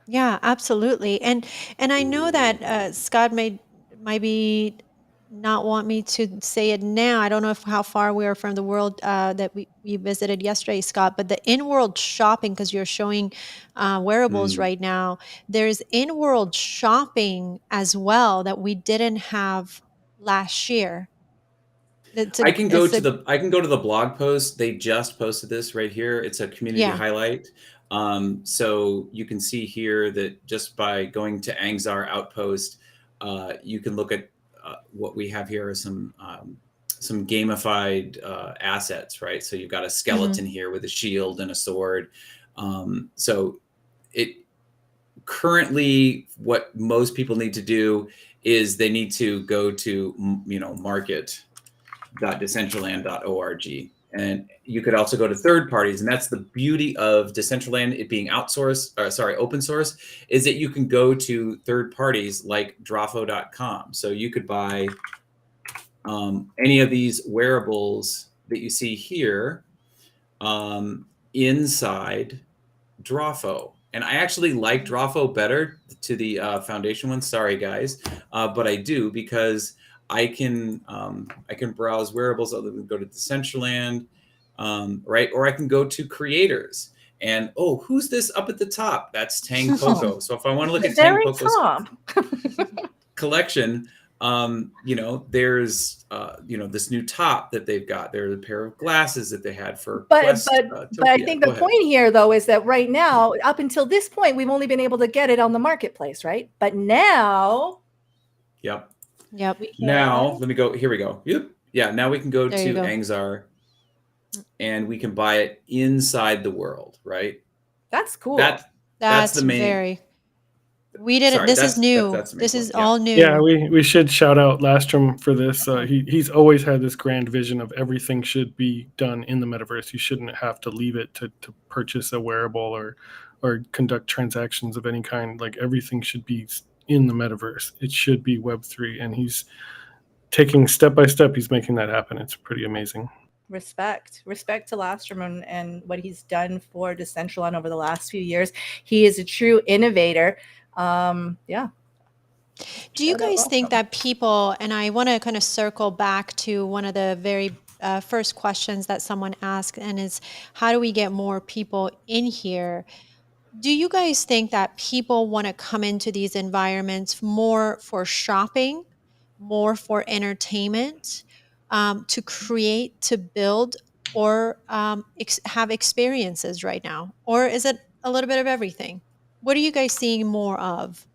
Yeah, absolutely. And I know that Scott might be not want me to say it now. I don't know how far we are from the world that we visited yesterday, Scott, but the in-world shopping, because you're showing wearables right now, there's in-world shopping as well that we didn't have last year. I can go to the blog post. They just posted this right here. It's a community highlight. So you can see here that just by going to Angzar Outpost, you can look at what we have here are some gamified assets, right? So you've got a skeleton here with a shield and a sword. So it currently, what most people need to do is they need to go to market.decentraland.org. And you could also go to third parties. And that's the beauty of Decentraland, it being open source, is that you can go to third parties like Drafo.com. So you could buy any of these wearables that you see here inside Drafo. And I actually like Drawfo better to the foundation one. Sorry, guys, but I do because I can browse wearables. Other than go to Decentraland, right? Or I can go to creators. And oh, who's this up at the top? That's Tangpoko. So if I want to look The at very Tangpoko's top. collection, there's this new top that they've got. There's a pair of glasses that they had for But Quest. but I think the point here, though, is that right now, up until this point, we've only been able to get it on the marketplace, right? But now, Yep. Yep. Now let me go. Here we go. Yep. Yeah. Now we can go There you to go. Angzar, and we can buy it inside the world, right? that's cool. That's the main. Very. We didn't. Sorry, This is new. that's the main This is point, yeah. all new. Yeah, we should shout out Lastrom for this. He's always had this grand vision of everything should be done in the metaverse. You shouldn't have to leave it to purchase a wearable or conduct transactions of any kind. Like everything should be in the metaverse. It should be Web3, and he's taking step by step. He's making that happen. It's pretty amazing. Respect to Lastrom and what he's done for Decentraland over the last few years. He is a true innovator. Yeah. Do you guys think that people, and I want to kind of circle back to one of the very first questions that someone asked, and is how do we get more people in here? Do you guys think that people want to come into these environments more for shopping, more for entertainment, to create, to build, or have experiences right now? Or is it a little bit of everything? What are you guys seeing more of?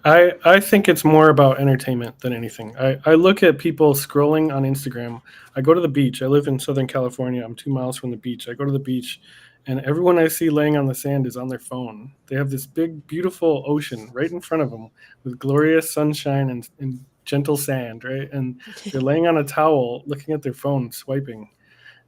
I think it's more about entertainment than anything. I look at people scrolling on Instagram. I go to the beach. I live in Southern California. I'm 2 miles from the beach. I go to the beach, and everyone I see laying on the sand is on their phone. They have this big, beautiful ocean right in front of them with glorious sunshine and gentle sand, right? And they're laying on a towel looking at their phone, swiping.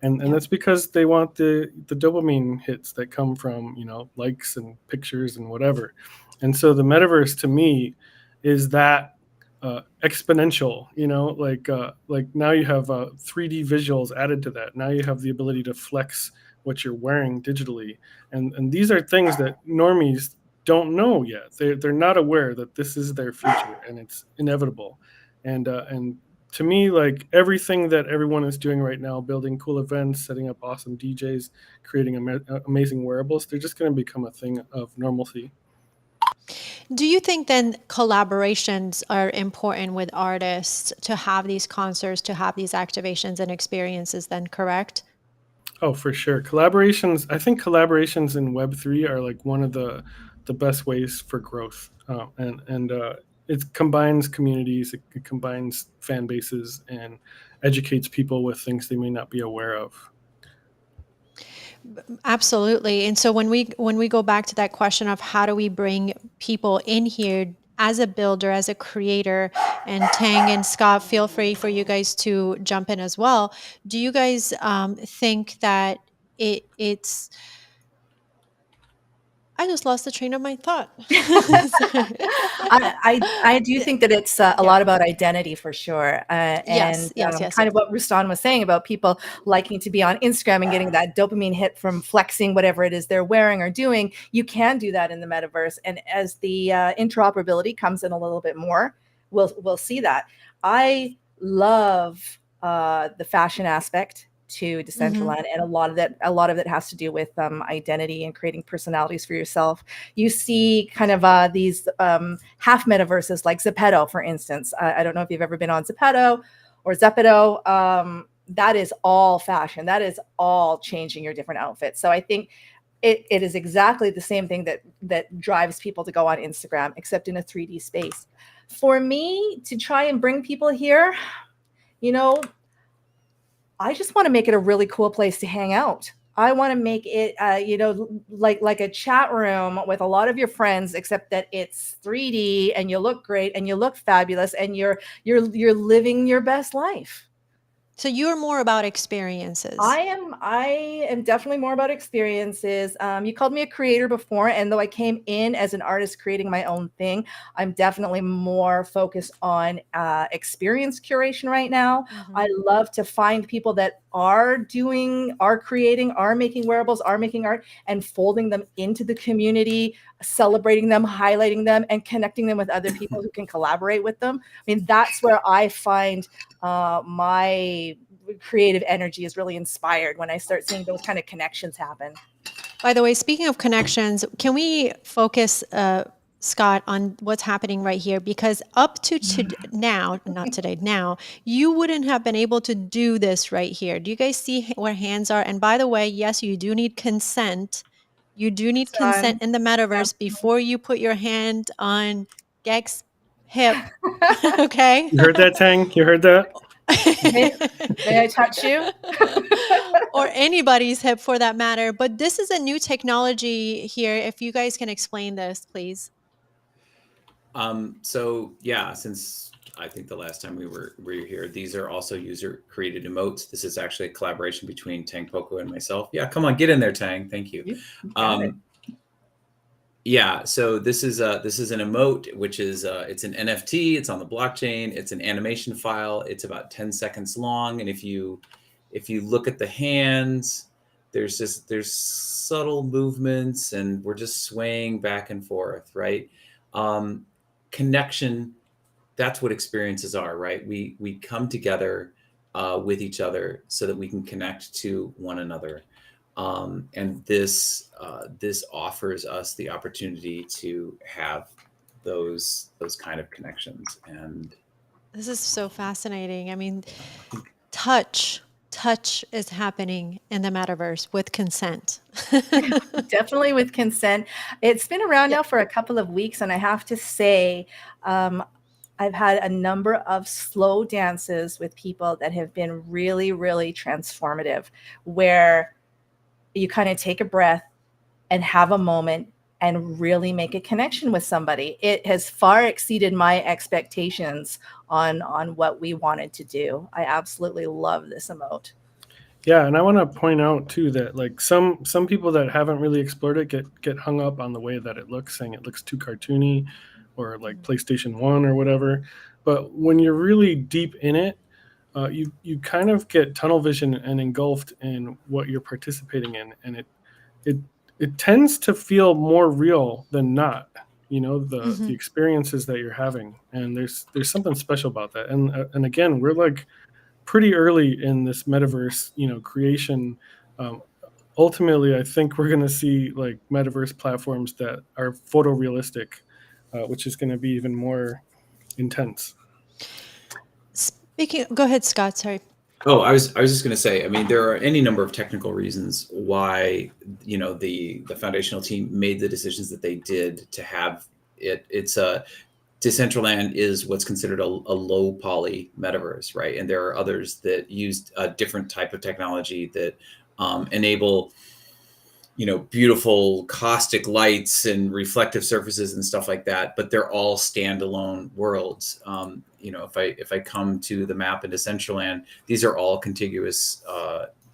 And that's because they want the dopamine hits that come from, likes and pictures and whatever. And so the metaverse to me is that exponential, like now you have 3D visuals added to that. Now you have the ability to flex what you're wearing digitally. And these are things that normies don't know yet. They're not aware that this is their future and it's inevitable. And to me, like everything that everyone is doing right now, building cool events, setting up awesome DJs, creating amazing wearables, they're just going to become a thing of normalcy. Do you think then collaborations are important with artists to have these concerts, to have these activations and experiences then, correct? Oh, for sure. Collaborations, I think collaborations in Web3 are like one of the best ways for growth. And it combines communities, it combines fan bases, and educates people with things they may not be aware of. Absolutely. And so when we go back to that question of how do we bring people in here as a builder, as a creator, and Tang and Scott, feel free for you guys to jump in as well. Do you guys think that it's I just lost the train of my thought. I do think that it's a lot about identity for sure. Yes. Kind of what Roustan was saying about people liking to be on Instagram and getting that dopamine hit from flexing whatever it is they're wearing or doing. You can do that in the metaverse. And as the interoperability comes in a little bit more, we'll see that. I love the fashion aspect to Decentraland, and a lot of it has to do with identity and creating personalities for yourself. You see kind of these half metaverses like Zepeto, for instance. I don't know if you've ever been on Zepeto or Zepeto. That is all fashion. That is all changing your different outfits. So I think it is exactly the same thing that drives people to go on Instagram, except in a 3D space. For me to try and bring people here, I just want to make it a really cool place to hang out. I want to make it, like a chat room with a lot of your friends, except that it's 3D and you look great and you look fabulous and you're living your best life. So you're more about experiences. I am definitely more about experiences. You called me a creator before, and though I came in as an artist creating my own thing, I'm definitely more focused on experience curation right now. I love to find people that are creating, are making wearables, are making art, and folding them into the community, celebrating them, highlighting them, and connecting them with other people who can collaborate with them. I mean, that's where I find my creative energy is really inspired when I start seeing those kind of connections happen. By the way, speaking of connections, can we focus, Scott, on what's happening right here? Because up to now, not today, now, you wouldn't have been able to do this right here. Do you guys see where hands are? And by the way, yes, you do need consent. You do need consent in the metaverse before you put your hand on Gek's hip. Okay. You heard that, Tang? You heard that? May I touch you? Or anybody's hip for that matter. But this is a new technology here. If you guys can explain this, please. So yeah, since I think the last time we were here, these are also user created emotes. This is actually a collaboration between Tangpoko and myself. Yeah, come on, get in there, Tang. Thank you. Yeah, so this is an emote, which is it's an NFT. It's on the blockchain. It's an animation file. It's about 10 seconds long, and if you look at the hands, there's subtle movements, and we're just swaying back and forth, right? Connection, that's what experiences are, right? We come together with each other so that we can connect to one another. And this offers us the opportunity to have those kind of connections. And this is so fascinating. I mean, touch is happening in the metaverse with consent. Definitely with consent. It's been around now for a couple of weeks, and I have to say, I've had a number of slow dances with people that have been really, really transformative, where you kind of take a breath and have a moment and really make a connection with somebody. It has far exceeded my expectations on what we wanted to do. I absolutely love this emote. Yeah, and I want to point out too that like some people that haven't really explored it get hung up on the way that it looks, saying it looks too cartoony or like PlayStation 1 or whatever. But when you're really deep in it, you kind of get tunnel vision and engulfed in what you're participating in, and it tends to feel more real than not. The experiences that you're having, and there's something special about that. And again, we're like pretty early in this metaverse, creation. Ultimately, I think we're going to see like metaverse platforms that are photorealistic, which is going to be even more intense. Go ahead, Scott. Sorry. Oh, I was just going to say, I mean, there are any number of technical reasons why, the foundational team made the decisions that they did to have it. It's Decentraland is what's considered a low poly metaverse, right? And there are others that use a different type of technology that enable, beautiful caustic lights and reflective surfaces and stuff like that. But they're all standalone worlds. If I come to the map in Decentraland, these are all contiguous,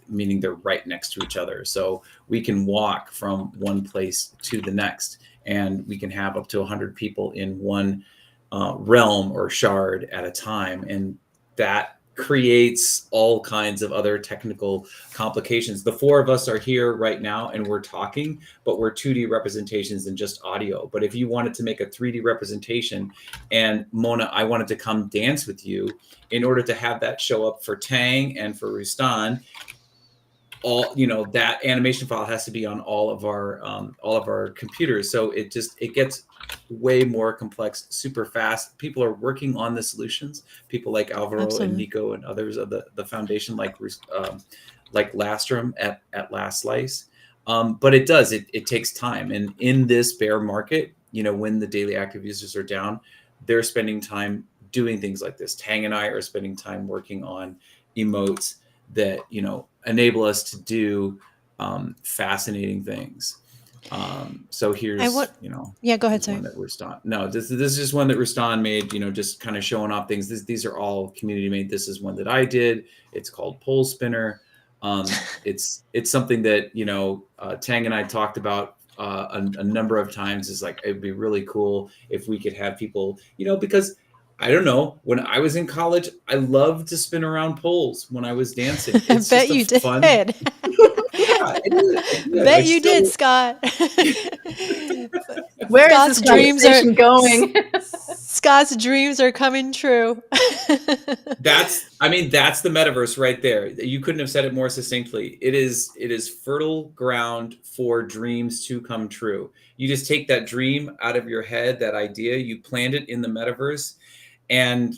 meaning they're right next to each other. So we can walk from one place to the next, and we can have up to 100 people in one realm or shard at a time. And that creates all kinds of other technical complications. The four of us are here right now and we're talking, but we're 2D representations and just audio. But if you wanted to make a 3D representation, and Mona, I wanted to come dance with you, in order to have that show up for Tang and for Roustan, that animation file has to be on all of our computers. So it gets way more complex super fast. People are working on the solutions. People like Alvaro Absolutely. and Nico and others of the foundation, like Lastrum at Last Slice. But it takes time. And in this bear market, when the daily active users are down, they're spending time doing things like this. Tang and I are spending time working on emotes that enable us to do fascinating things. So here's yeah, go ahead. Sorry. one that Roustan. No, this is just one that Roustan made. Just kind of showing off things. These are all community made. This is one that I did. It's called Pole Spinner. It's something that Tang and I talked about a number of times. Is like, it'd be really cool if we could have people, because I don't know. When I was in college, I loved to spin around poles when I was dancing. I It's bet just a you fun. did. Yeah, I did. I did. I Bet you did, still. Scott. Where is Scott's this dreams are conversation going? Scott's dreams are coming true. That's the metaverse right there. You couldn't have said it more succinctly. It is fertile ground for dreams to come true. You just take that dream out of your head, that idea, you plant it in the metaverse, and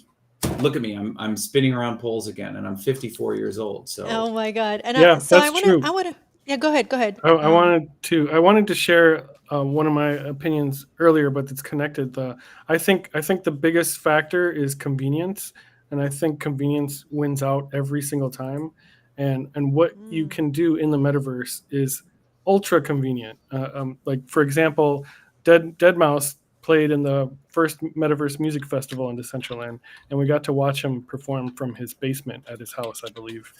look at me. I'm spinning around poles again, and I'm 54 years old. So Oh my God. And Yeah, so that's true. I wanna, yeah, go ahead. I wanted to share one of my opinions earlier, but it's connected. I think the biggest factor is convenience, and I think convenience wins out every single time. And what you can do in the metaverse is ultra convenient. Like for example, Dead Mouse played in the first Metaverse Music Festival in Decentraland, and we got to watch him perform from his basement at his house, I believe.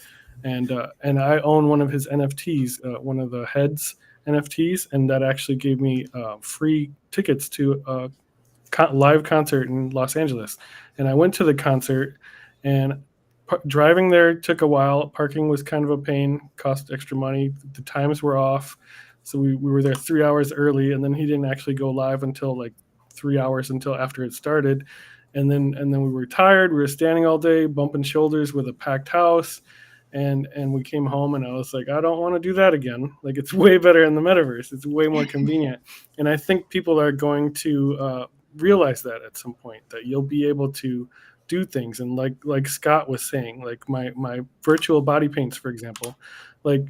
And I own one of his NFTs, one of the heads NFTs, and that actually gave me free tickets to a live concert in Los Angeles. And I went to the concert, and driving there took a while. Parking was kind of a pain, cost extra money. The times were off, so we were there 3 hours early, and then he didn't actually go live until like 3 hours until after it started. And then we were tired. We were standing all day, bumping shoulders with a packed house. And we came home, and I was like, I don't want to do that again. Like, it's way better in the metaverse. It's way more convenient. And I think people are going to realize that at some point, that you'll be able to do things. And like Scott was saying, like my virtual body paints, for example, like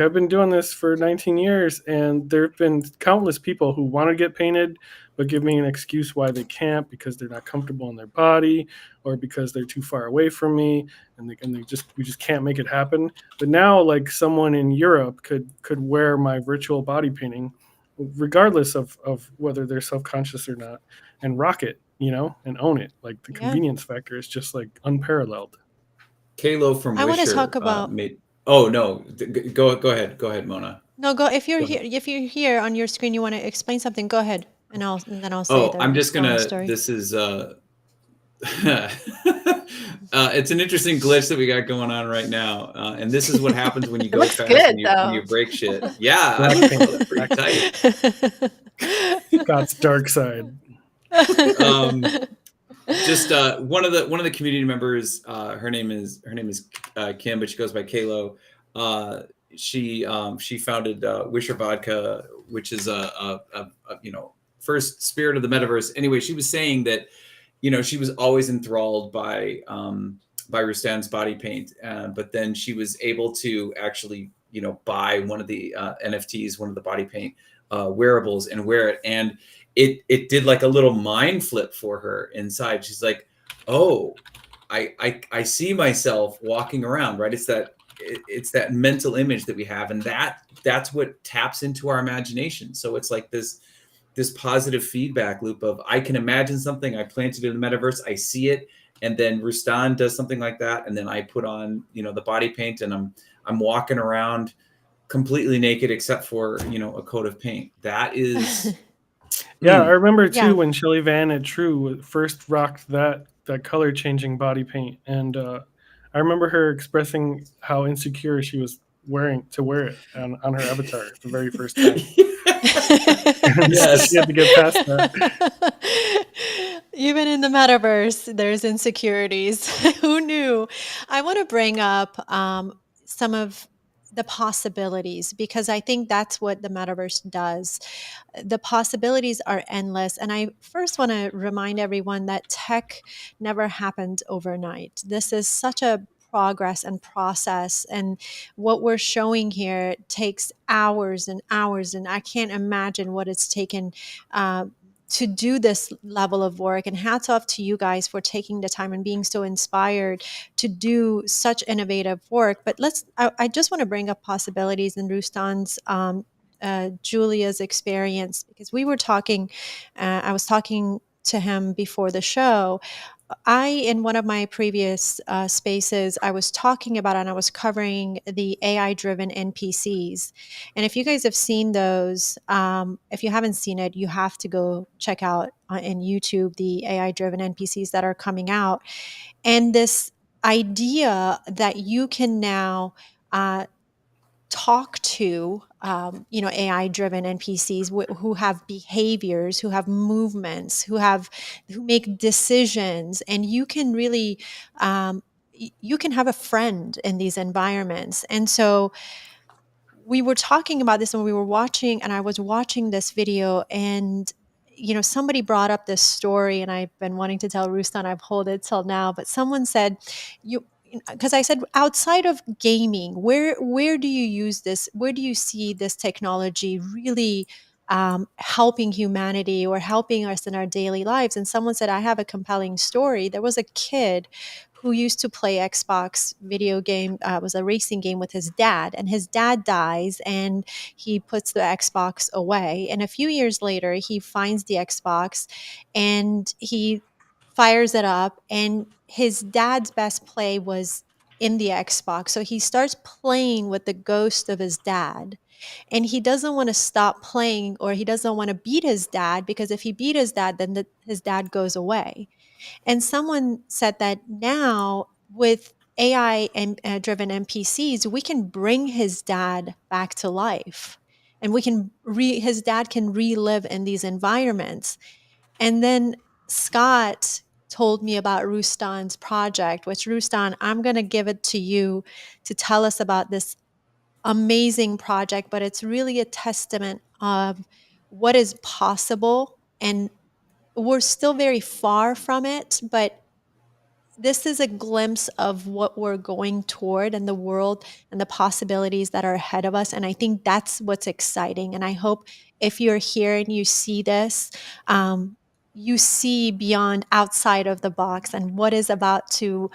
I've been doing this for 19 years, and there have been countless people who want to get painted but give me an excuse why they can't, because they're not comfortable in their body, or because they're too far away from me, and we just can't make it happen. But now, like, someone in Europe could wear my virtual body painting, regardless of whether they're self-conscious or not, and rock it, and own it. Like, the Yeah. convenience factor is just like unparalleled. Kalo from I want to Wisher talk about. made. Oh no, go ahead, Mona. No, go if you're Go here. ahead. If you're here on your screen, you want to explain something. Go ahead, and then I'll say Oh, I'm just long gonna. story. This is it's an interesting glitch that we got going on right now, and this is what happens when you go looks fast good, and though. you break shit. Yeah, I think it looks pretty tight. Scott's dark side. Just one of the community members. Her name is Kim, but she goes by Kalo. She founded Wisher Vodka, which is a first spirit of the metaverse. Anyway, she was saying that she was always enthralled by Roustan's body paint, but then she was able to actually buy one of the NFTs, one of the body paint wearables, and wear it, and it did like a little mind flip for her inside. She's like, oh, I see myself walking around, right? It's that mental image that we have, and that's what taps into our imagination. So it's like this positive feedback loop of, I can imagine something, I plant it in the metaverse, I see it, and then Roustan does something like that, and then I put on the body paint, and I'm walking around completely naked except for a coat of paint. That is Yeah, I remember too Yeah. when Shelly Van at True first rocked that color changing body paint, and I remember her expressing how insecure she was wear it on her avatar the very first time. Yes. She had to get past that. Even in the metaverse, there's insecurities. Who knew? I want to bring up some of the possibilities, because I think that's what the metaverse does. The possibilities are endless. And I first want to remind everyone that tech never happened overnight. This is such a progress and process. And what we're showing here takes hours and hours. And I can't imagine what it's taken to do this level of work. And hats off to you guys for taking the time and being so inspired to do such innovative work. But I just want to bring up possibilities in Rustan's Julia's experience, because we were talking, I was talking to him before the show in one of my previous spaces, I was talking about and I was covering the AI-driven NPCs. And if you guys have seen those, if you haven't seen it, you have to go check out in YouTube the AI-driven NPCs that are coming out. And this idea that you can now talk to AI driven NPCs who have behaviors, who have movements, who make decisions, and you can really you can have a friend in these environments. And so we were talking about this when we were watching, and I was watching this video, and somebody brought up this story, and I've been wanting to tell Roustan, I've hold it till now, but someone said, you because I said, outside of gaming, where do you use this? Where do you see this technology really helping humanity or helping us in our daily lives? And someone said, I have a compelling story. There was a kid who used to play Xbox video game, was a racing game with his dad, and his dad dies, and he puts the Xbox away. And a few years later, he finds the Xbox, and he fires it up, and his dad's best play was in the Xbox. So he starts playing with the ghost of his dad. And he doesn't want to stop playing, or he doesn't want to beat his dad, because if he beat his dad, then his dad goes away. And someone said that now with AI and driven NPCs, we can bring his dad back to life, and his dad can relive in these environments. And then Scott told me about Rustan's project, which, Roustan, I'm going to give it to you to tell us about this amazing project, but it's really a testament of what is possible. And we're still very far from it, but this is a glimpse of what we're going toward in the world and the possibilities that are ahead of us. And I think that's what's exciting. And I hope if you're here and you see this, you see beyond, outside of the box, and what is about to,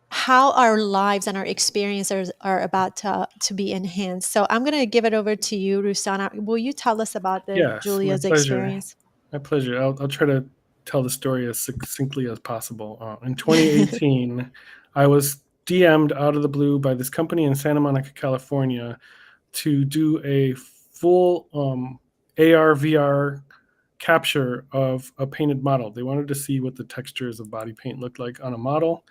how our lives and our experiences are about to be enhanced. So I'm going to give it over to you, Rusana. Will you tell us about the Yes, my Julia's pleasure. experience? My pleasure. I'll try to tell the story as succinctly as possible. In 2018, I was DM'd out of the blue by this company in Santa Monica, California, to do a full AR VR capture of a painted model. They wanted to see what the textures of body paint looked like on a model.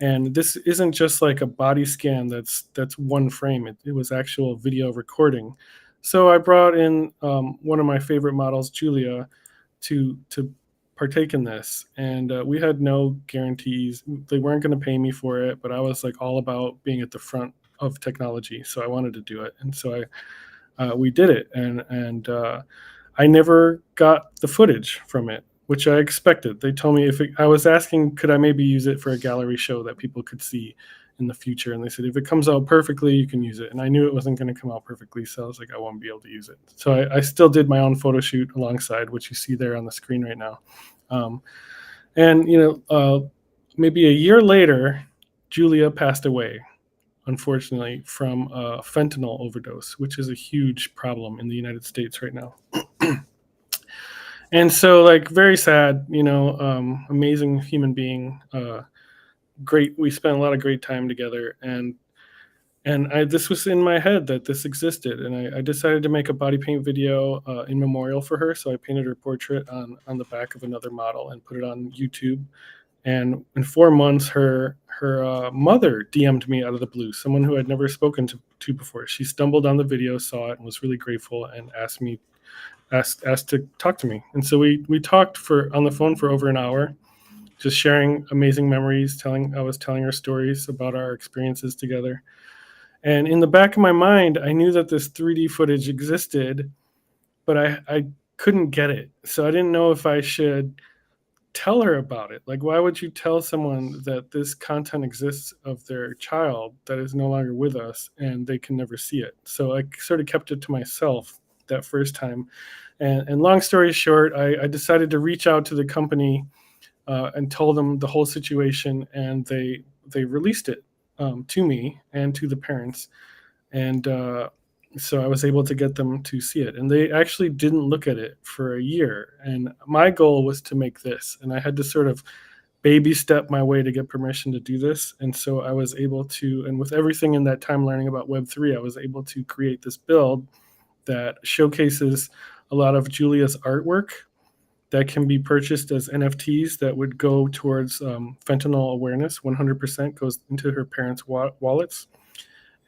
And this isn't just like a body scan that's one frame. It was actual video recording. So I brought in one of my favorite models, Julia, to partake in this, and we had no guarantees. They weren't going to pay me for it, but I was like all about being at the front of technology, so I wanted to do it, and so we did it, and I never got the footage from it, which I expected. They told me I was asking, could I maybe use it for a gallery show that people could see in the future, and they said, if it comes out perfectly, you can use it. And I knew it wasn't going to come out perfectly, so I was like, I won't be able to use it. So I still did my own photo shoot alongside, which you see there on the screen right now. And maybe a year later, Julia passed away, unfortunately, from a fentanyl overdose, which is a huge problem in the United States right now. And so, like, very sad, amazing human being, great. We spent a lot of great time together, and this was in my head that this existed, and I decided to make a body paint video in memorial for her. So I painted her portrait on the back of another model and put it on YouTube. And in 4 months, her mother DM'd me out of the blue, someone who I'd never spoken to before. She stumbled on the video, saw it, and was really grateful, and asked to talk to me. And so we talked on the phone for over an hour, just sharing amazing memories. I was telling her stories about our experiences together. And in the back of my mind, I knew that this 3D footage existed, but I couldn't get it. So I didn't know if I should tell her about it. Like, why would you tell someone that this content exists of their child that is no longer with us and they can never see it? So I sort of kept it to myself that first time. And long story short, I decided to reach out to the company and told them the whole situation, and they released it to me and to the parents. And so I was able to get them to see it. And they actually didn't look at it for a year. And my goal was to make this. And I had to sort of baby step my way to get permission to do this. And so I was able to, and with everything in that time learning about Web3, I was able to create this build that showcases a lot of Julia's artwork that can be purchased as NFTs that would go towards fentanyl awareness. 100% goes into her parents' wallets.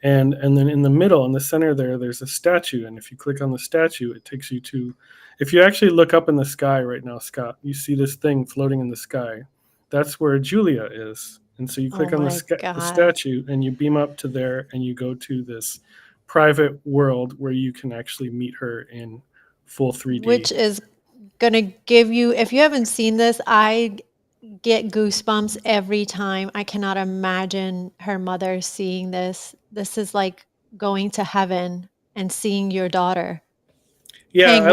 And then in the middle, in the center there, there's a statue. And if you click on the statue, it takes you to, if you actually look up in the sky right now, Scott, you see this thing floating in the sky. That's where Julia is. And so you click on the statue and you beam up to there and you go to this private world where you can actually meet her in full 3D. Which is going to give you, if you haven't seen this, I get goosebumps every time. I cannot imagine her mother seeing this. This is like going to heaven and seeing your daughter. Yeah, Tang,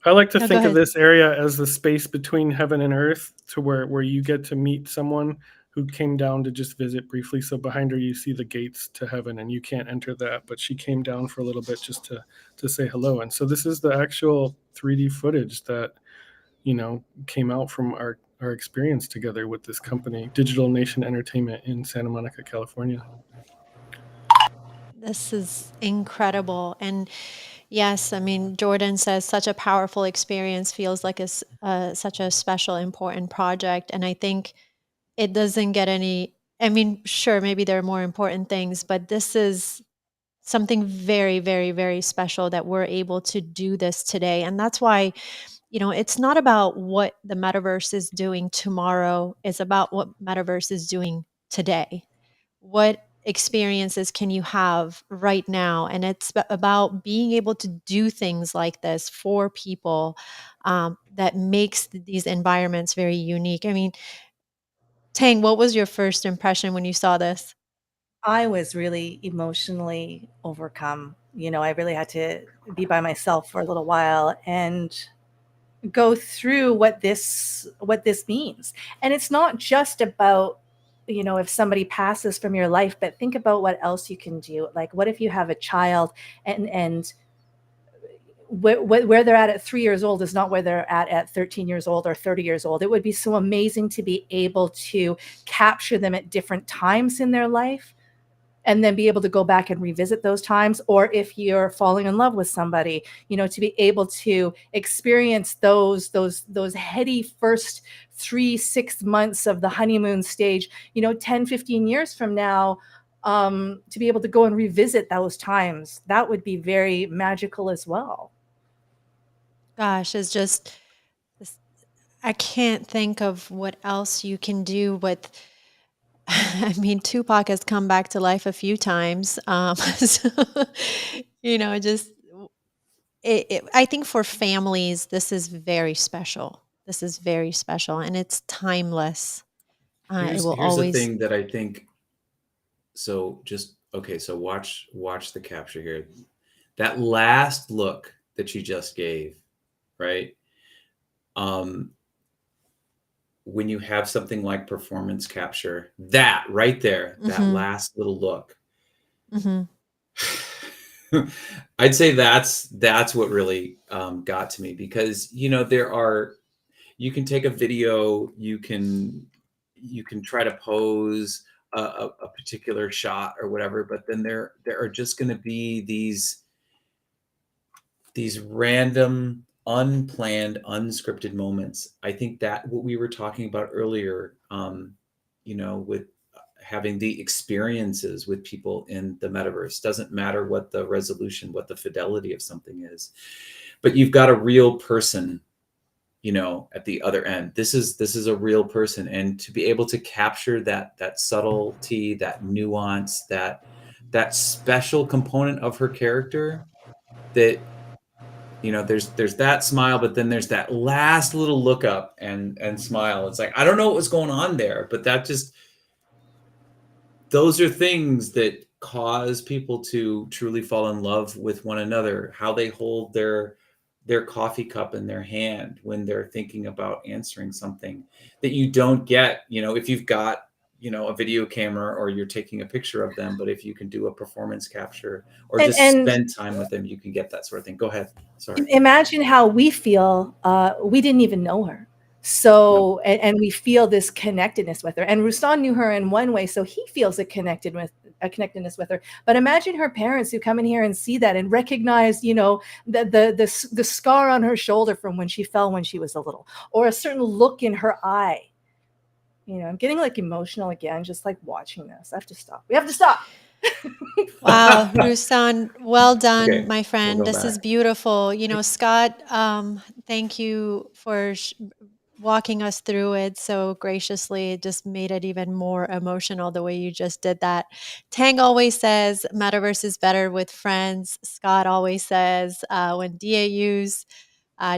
I like to think of this area as the space between heaven and earth, to where you get to meet someone who came down to just visit briefly. So behind her you see the gates to heaven, and you can't enter that, but she came down for a little bit just to say hello. And so this is the actual 3D footage that, you know, came out from our experience together with this company, Digital Nation Entertainment in Santa Monica, California. This is incredible. And yes, I mean, Jordan says such a powerful experience, feels like it's such a special, important project. And I think it doesn't get any, I mean, sure, maybe there are more important things, but this is something very, very, very special that we're able to do this today. And that's why, you know, it's not about what the metaverse is doing tomorrow. It's about what metaverse is doing today. What experiences can you have right now? And it's about being able to do things like this for people that makes these environments very unique. I mean, Tang, what was your first impression when you saw this? I was really emotionally overcome. You know, I really had to be by myself for a little while and go through what this means. And it's not just about, you know, if somebody passes from your life, but think about what else you can do. Like, what if you have a child and where they're at 3 years old is not where they're at 13 years old or 30 years old. It would be so amazing to be able to capture them at different times in their life and then be able to go back and revisit those times. Or if you're falling in love with somebody, you know, to be able to experience those heady first 3-6 months of the honeymoon stage, you know, 10-15 years from now, to be able to go and revisit those times, that would be very magical as well. Gosh, it's just, I can't think of what else you can do with, I mean, Tupac has come back to life a few times. So, you know, just, I think for families, this is very special. This is very special and it's timeless. It will Here's always. the thing that I think. So so watch the capture here. That last look that you just gave, right? When you have something like performance capture, that right there, that last little look, I'd say that's what really got to me, because, you know, you can take a video, you can try to pose a particular shot or whatever, but then there are just going to be these random, unplanned, unscripted moments. I think that what we were talking about earlier, you know, with having the experiences with people in the metaverse, doesn't matter what the resolution, what the fidelity of something is, but you've got a real person, you know, at the other end. This is a real person, and to be able to capture that subtlety, that nuance, that special component of her character, that, you know, there's that smile, but then there's that last little look up and smile. It's like, I don't know what was going on there, but that just, those are things that cause people to truly fall in love with one another. How they hold their coffee cup in their hand when they're thinking about answering something that you don't get, you know, if you've got, you know, a video camera or you're taking a picture of them. But if you can do a performance capture or just spend time with them, you can get that sort of thing. Go ahead. Sorry. Imagine how we feel. We didn't even know her. So, and we feel this connectedness with her. And Roustan knew her in one way, so he feels a connectedness with her. But imagine her parents who come in here and see that and recognize, you know, the scar on her shoulder from when she fell when she was a little, or a certain look in her eye. You know, I'm getting like emotional again, just like watching this. I have to stop. We have to stop. Wow, Roustan, well done, Okay, my friend. we'll go This is back. beautiful. You know, Scott, thank you for walking us through it so graciously. It just made it even more emotional the way you just did that. Tang always says metaverse is better with friends. Scott always says when DAUs,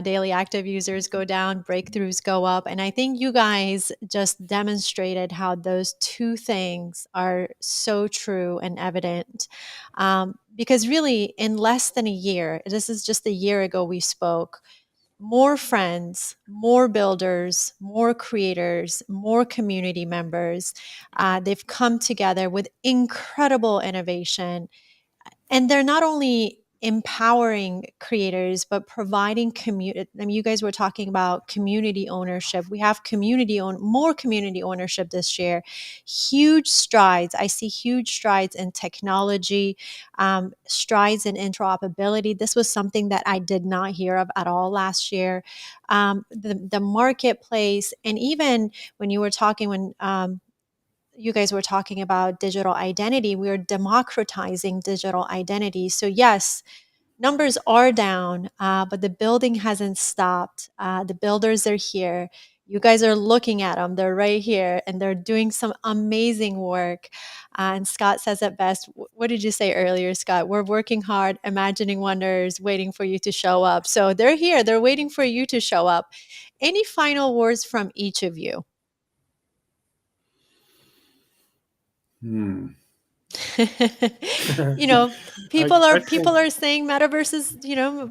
daily active users go down, breakthroughs go up. And I think you guys just demonstrated how those two things are so true and evident. Because really, in less than a year, this is just a year ago we spoke, more friends, more builders, more creators, more community members. They've come together with incredible innovation, and they're not only empowering creators but providing community. I mean, you guys were talking about community ownership. We have more community ownership this year. Huge strides. I see huge strides in technology, strides in interoperability. This was something that I did not hear of at all last year. The marketplace, and even when you were talking, when you guys were talking about digital identity, we are democratizing digital identity. So yes, numbers are down, but the building hasn't stopped. The builders are here. You guys are looking at them. They're right here, and they're doing some amazing work. And Scott says it best. What did you say earlier, Scott? We're working hard, imagining wonders, waiting for you to show up. So they're here. They're waiting for you to show up. Any final words from each of you? You know, people I are saying metaverse is, you know,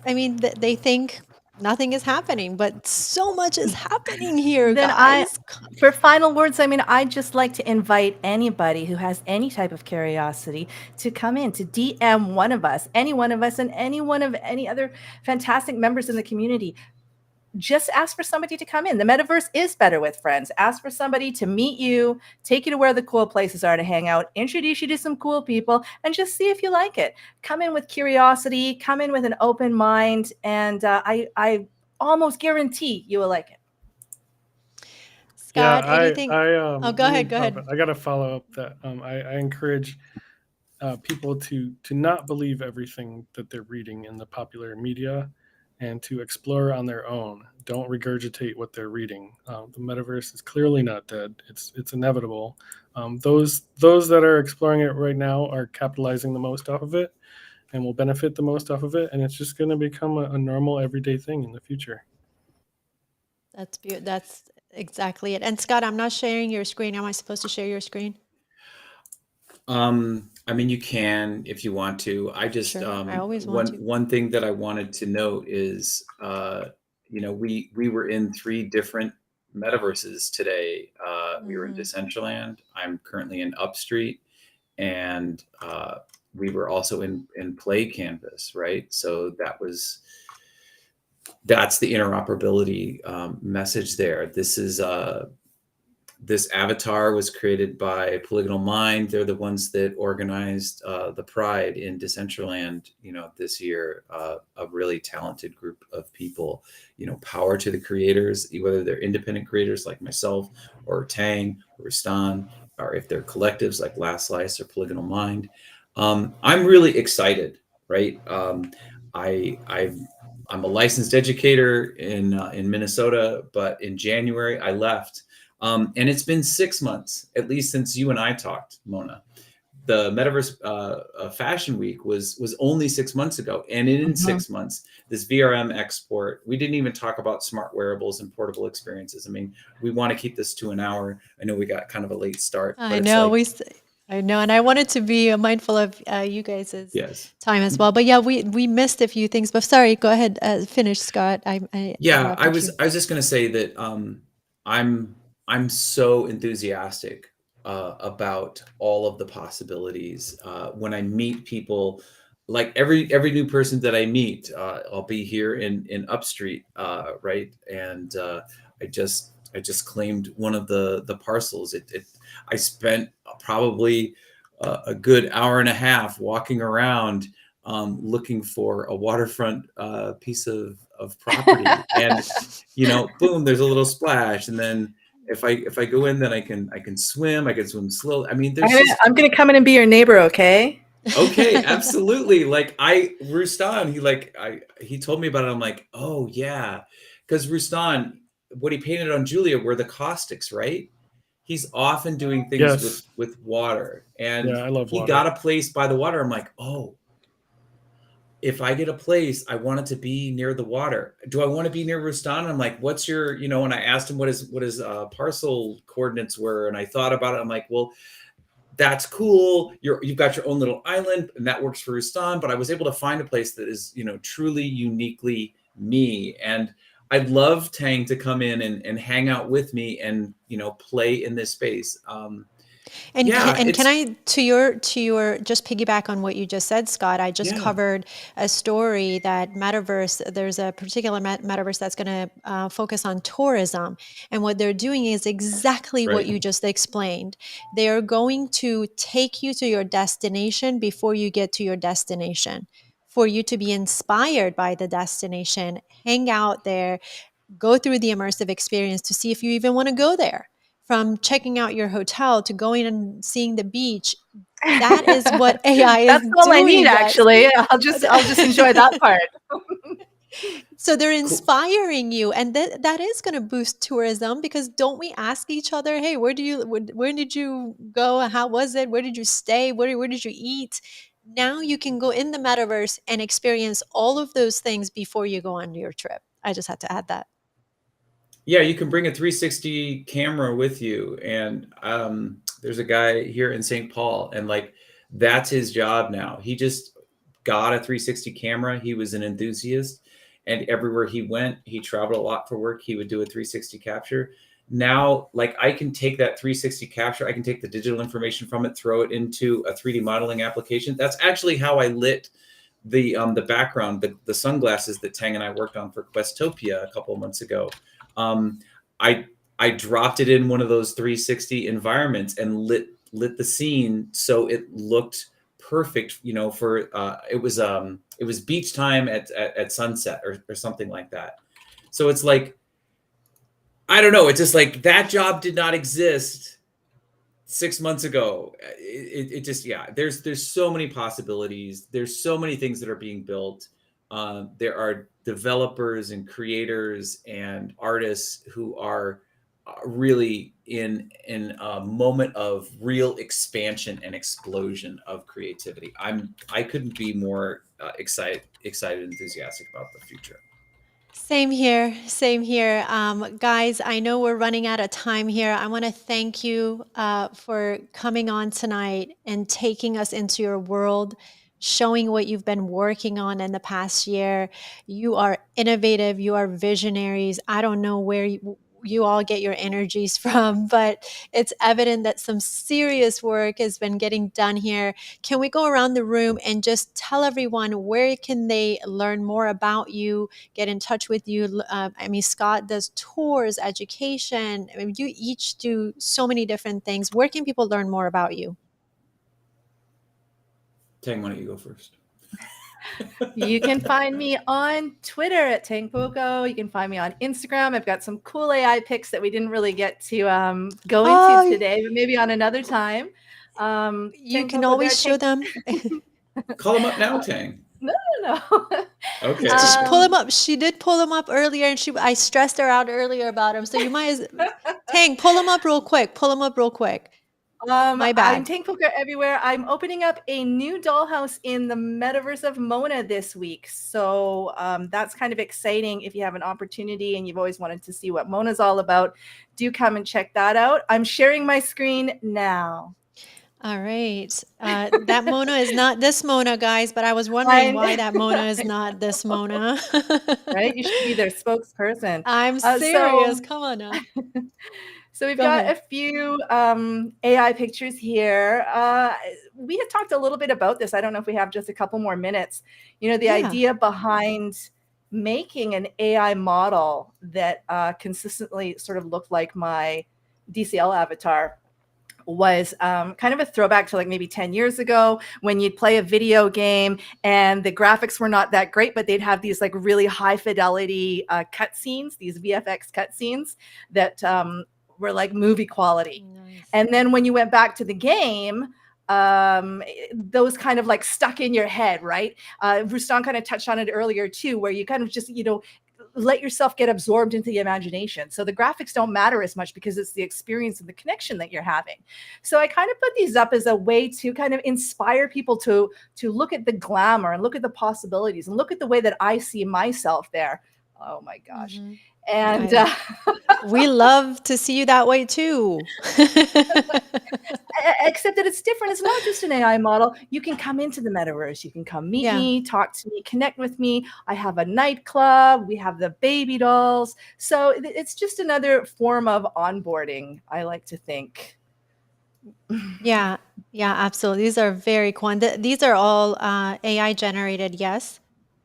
I mean, they think nothing is happening, but so much is happening here, Then guys. for final words, I mean, I'd just like to invite anybody who has any type of curiosity to come in, to DM one of us, any one of us, and any one of any other fantastic members in the community. Just ask for somebody to come in. The metaverse is better with friends. Ask for somebody to meet you, take you to where the cool places are to hang out, introduce you to some cool people, and just see if you like it. Come in with curiosity, come in with an open mind, and I almost guarantee you will like it. Scott, anything? Oh, go ahead. Go ahead. I got to follow up that I encourage people to not believe everything that they're reading in the popular media, and to explore on their own. Don't regurgitate what they're reading. The metaverse is clearly not dead. It's inevitable. Those that are exploring it right now are capitalizing the most off of it, and will benefit the most off of it. And it's just going to become a normal, everyday thing in the future. That's beautiful. That's exactly it. And Scott, I'm not sharing your screen. Am I supposed to share your screen? I mean, you can if you want to. I just Sure, I always want to. one thing that I wanted to note is, you know, we were in 3 different metaverses today. We were in Decentraland. I'm currently in Upstreet, and we were also in Play Canvas, right? So that's the interoperability message there. This is this avatar was created by Polygonal Mind. They're the ones that organized the Pride in Decentraland, you know, this year. A really talented group of people. You know, power to the creators, whether they're independent creators like myself or Tang or Roustan, or if they're collectives like Last Slice or Polygonal Mind. I'm really excited, right? I'm a licensed educator in Minnesota, but in January I left. And it's been 6 months, at least since you and I talked, Mona. The Metaverse Fashion Week was only 6 months ago. And in 6 months, this VRM export, we didn't even talk about smart wearables and portable experiences. I mean, we want to keep this to an hour. I know we got kind of a late start. I know, I know. And I wanted to be mindful of you guys' time as well. But yeah, we missed a few things. But sorry, go ahead, finish, Scott. I was just going to say that I'm so enthusiastic about all of the possibilities. When I meet people like every new person that I meet, I'll be here in Upstreet, right? And I just claimed one of the parcels. I spent probably a good hour and a half walking around, looking for a waterfront piece of property, and boom, there's a little splash, and then if I go in, then I can swim. I can swim slow. I mean, there's just I'm gonna come in and be your neighbor, okay? okay, absolutely. Like Roustan, he told me about it. I'm like, oh yeah, because Roustan, what he painted on Julia were the caustics, right? He's often doing things Yes. with water, and Yeah, I love he water. got a place by the water. I'm like, oh, if I get a place, I want it to be near the water. Do I want to be near Roustan? I'm like, what's your, and I asked him what his parcel coordinates were, and I thought about it. I'm like, well, that's cool. You've got your own little island, and that works for Roustan. But I was able to find a place that is, truly uniquely me. And I'd love Tang to come in and hang out with me and, play in this space. And Yeah, can I, to your just piggyback on what you just said, Scott? I just yeah, covered a story that Metaverse. There's a particular Metaverse that's going to focus on tourism, and what they're doing is exactly what right. you just explained. They are going to take you to your destination before you get to your destination, for you to be inspired by the destination, hang out there, go through the immersive experience to see if you even want to go there. From checking out your hotel to going and seeing the beach, that is what AI is That's all I need, doing, guys. actually. I'll just enjoy that part. So they're Cool. inspiring you, and that is going to boost tourism, because don't we ask each other, hey, where did you go? How was it? Where did you stay? Where did you eat? Now you can go in the metaverse and experience all of those things before you go on your trip. I just had to add that. Yeah, you can bring a 360 camera with you, and there's a guy here in St. Paul, and like that's his job now. He just got a 360 camera. He was an enthusiast, and everywhere he went, he traveled a lot for work. He would do a 360 capture. Now, like I can take that 360 capture, I can take the digital information from it, throw it into a 3D modeling application. That's actually how I lit the background, the sunglasses that Tang and I worked on for Questopia a couple of months ago. Um, I I dropped it in one of those 360 environments and lit the scene so it looked perfect. For it was beach time at sunset or something like that. So it's like, I don't know. It's just like that job did not exist 6 months ago. It just, yeah, there's so many possibilities. There's so many things that are being built. There are developers and creators and artists who are really in a moment of real expansion and explosion of creativity. I couldn't be more excited, enthusiastic about the future. Same here. Same here. Guys, I know we're running out of time here. I want to thank you for coming on tonight and taking us into your world, showing what you've been working on in the past year. You are innovative. You are visionaries. I don't know where you all get your energies from, but it's evident that some serious work has been getting done here. Can we go around the room and just tell everyone, where can they learn more about you, get in touch with you? Scott does tours, education. You each do so many different things. Where can people learn more about you? Tang, why don't you go first? You can find me on Twitter at Tangpoko. You can find me on Instagram. I've got some cool AI pics that we didn't really get to go into today, but maybe on another time. You can always show them. Call them up now, Tang. No. Okay. Just pull him up. She did pull him up earlier, and I stressed her out earlier about him. So you might Tang, pull him up real quick. Pull him up real quick. My bad. I'm Tangpoko everywhere. I'm opening up a new dollhouse in the metaverse of Mona this week. So that's kind of exciting. If you have an opportunity and you've always wanted to see what Mona's all about, do come and check that out. I'm sharing my screen now. All right. That Mona is not this Mona, guys, but I was wondering why that Mona is not this Mona. Right? You should be their spokesperson. I'm serious. Come on now. So we've Go got a ahead. few AI pictures here. We had talked a little bit about this. I don't know if we have just a couple more minutes. You know, the Yeah. idea behind making an AI model that consistently sort of looked like my DCL avatar was kind of a throwback to like maybe 10 years ago when you'd play a video game and the graphics were not that great, but they'd have these like really high fidelity cutscenes, these VFX cutscenes that were like movie quality. Nice. And then when you went back to the game, those kind of like stuck in your head, right? Roustan kind of touched on it earlier too, where you kind of just, you know, let yourself get absorbed into the imagination. So the graphics don't matter as much because it's the experience and the connection that you're having. So I kind of put these up as a way to kind of inspire people to look at the glamour and look at the possibilities and look at the way that I see myself there. Oh my gosh. Mm-hmm. And we love to see you that way too. except that it's different. It's not just an AI model. You can come into the metaverse. You can come meet me, talk to me, connect with me. I have a nightclub. We have the baby dolls. So it's just another form of onboarding, I like to think. Yeah, absolutely. These are very cool. These are all AI generated, yes?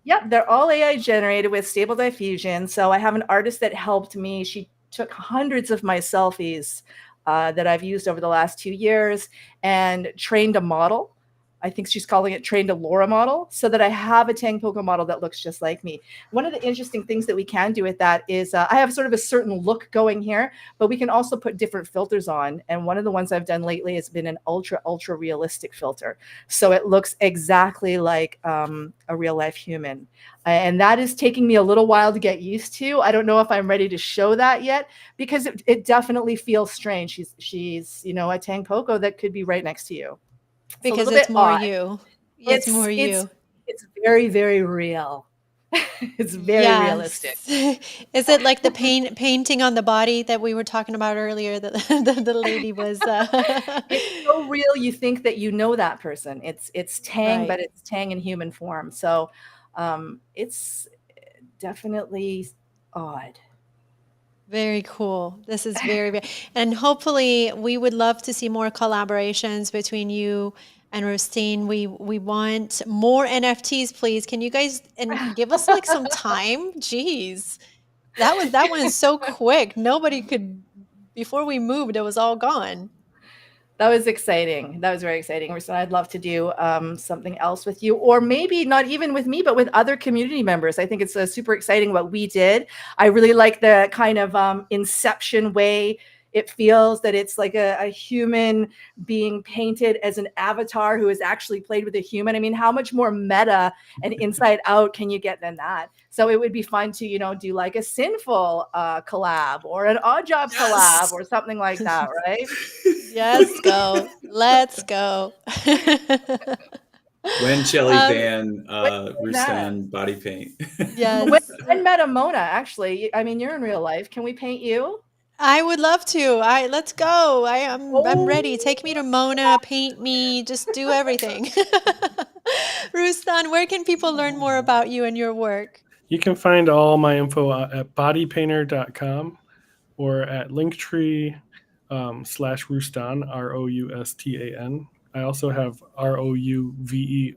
Yep, they're all AI generated with Stable Diffusion. So I have an artist that helped me. She took hundreds of my selfies that I've used over the last 2 years and trained a model. I think she's calling it trained a LoRa model, so that I have a Tangpoko model that looks just like me. One of the interesting things that we can do with that is I have sort of a certain look going here, but we can also put different filters on. And one of the ones I've done lately has been an ultra realistic filter. So it looks exactly like a real life human. And that is taking me a little while to get used to. I don't know if I'm ready to show that yet because it definitely feels strange. She's you know, a Tangpoko that could be right next to you. Because it's more you. It's more you. It's very, very real. It's very realistic. Is it like the painting on the body that we were talking about earlier that the lady was It's so real you think that you know that person. It's Tang, but it's Tang in human form. So it's definitely odd. Very cool. This is very, and hopefully we would love to see more collaborations between you and Roustan. We want more NFTs, please. Can you guys give us like some time? Jeez. That one is so quick. Nobody could, before we moved, it was all gone. That was exciting. That was very exciting. Roustan, I'd love to do something else with you, or maybe not even with me, but with other community members. I think it's super exciting what we did. I really like the kind of Inception way it feels, that it's like a human being painted as an avatar who has actually played with a human. I mean, how much more meta and inside out can you get than that? So it would be fun to, you know, do like a Sinful collab or an AwedJob collab or something like that, right? Yes, go. Let's go. When Shelly ban Roustan body paint. Yes. When Metamona, actually, I mean, you're in real life. Can we paint you? I would love to. Let's go. I'm ready. Take me to Mona, paint me, just do everything. Roustan, where can people learn more about you and your work? You can find all my info at bodypainter.com or at Linktree /Roustan, ROUSTAN. I also have ROUVERSE,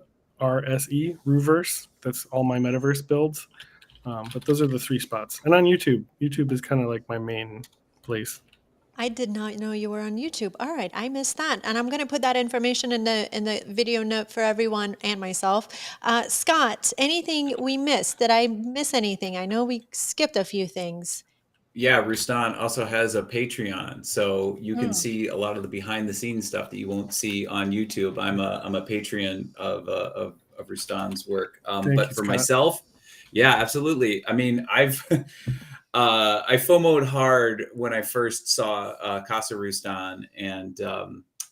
Ruverse. That's all my metaverse builds. But those are the 3 spots. And on YouTube. YouTube is kind of like my main place. I did not know you were on YouTube. All right, I missed that, and I'm going to put that information in the video note for everyone and myself. Scott, anything we missed? Did I miss anything? I know we skipped a few things. Yeah, Roustan also has a Patreon, so you can see a lot of the behind the scenes stuff that you won't see on YouTube. I'm a Patreon of Roustan's work, but for Scott. myself, yeah, absolutely. I mean, I've I FOMO'd hard when I first saw Casa Roustan, and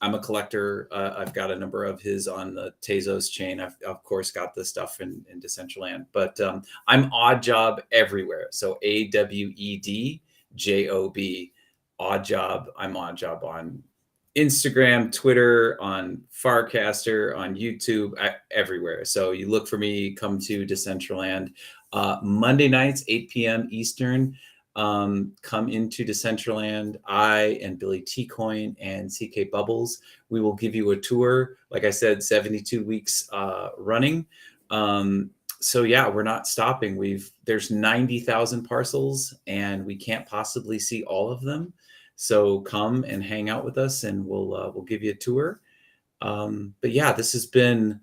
I'm a collector. I've got a number of his on the Tezos chain. I've of course got the stuff in Decentraland, but I'm AwedJob everywhere. So AWEDJOB, AwedJob. I'm AwedJob on Instagram, Twitter, on Farcaster, on YouTube, everywhere. So you look for me, come to Decentraland. Monday nights, 8 p.m. Eastern. come into Decentraland. I and Billy T Coin and CK Bubbles, we will give you a tour. Like I said, 72 weeks running. So yeah, we're not stopping. There's 90,000 parcels, and we can't possibly see all of them. So come and hang out with us, and we'll give you a tour. But yeah, this has been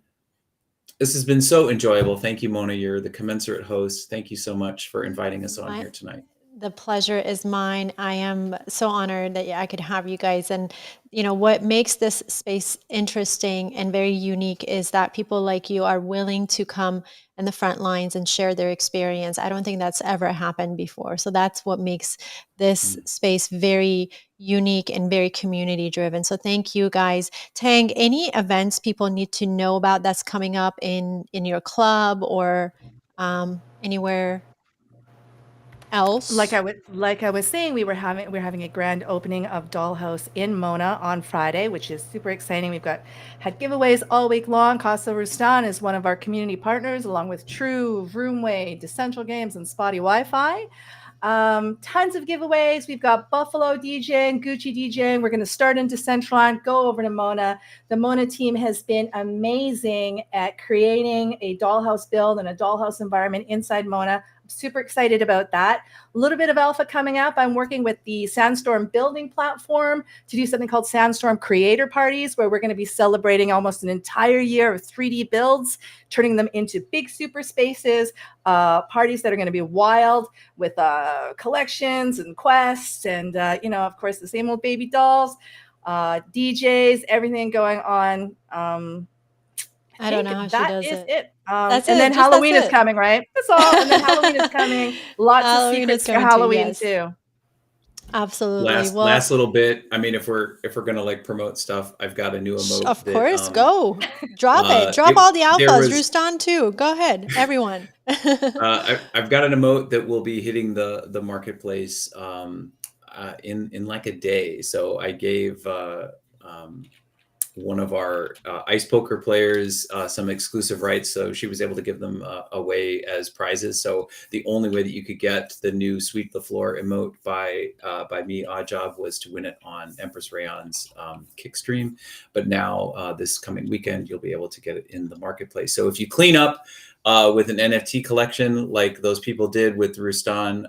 so enjoyable. Thank you, Mona. You're the commensurate host. Thank you so much for inviting us on here tonight. The pleasure is mine. I am so honored that I could have you guys. And, what makes this space interesting and very unique is that people like you are willing to come in the front lines and share their experience. I don't think that's ever happened before. So that's what makes this space very unique and very community driven. So thank you guys. Tang, any events people need to know about that's coming up in your club or anywhere else? Like I was saying, we're having a grand opening of Dollhouse in Mona on Friday, which is super exciting. We've had giveaways all week long. Casa Roustan is one of our community partners, along with True, Roomway, Decentral Games, and Spotty Wi-Fi. Tons of giveaways. We've got Buffalo DJing, Gucci DJing. We're going to start in Decentraland, go over to Mona. The Mona team has been amazing at creating a dollhouse build and a dollhouse environment inside Mona. Super excited about that. A little bit of alpha coming up. I'm working with the Sandstorm building platform to do something called Sandstorm Creator Parties, where we're going to be celebrating almost an entire year of 3D builds, turning them into big super spaces, parties that are going to be wild with collections and quests and, of course, the same old baby dolls, DJs, everything going on. I don't know how she does it. And then Halloween is coming, right? That's all. And then Halloween is coming. Lots of secrets for Halloween too. Absolutely. Last little bit. I mean, if we're gonna like promote stuff, I've got a new emote. Of course, go drop it. Drop all the alphas. Roustan too. Go ahead, everyone. I've got an emote that will be hitting the marketplace in like a day. So I gave one of our ice poker players some exclusive rights, so she was able to give them away as prizes. So the only way that you could get the new Sweep the Floor emote by me, AwedJob, was to win it on Empress Rayon's Kickstream. But now this coming weekend, you'll be able to get it in the marketplace. So if you clean up with an NFT collection like those people did with Roustan,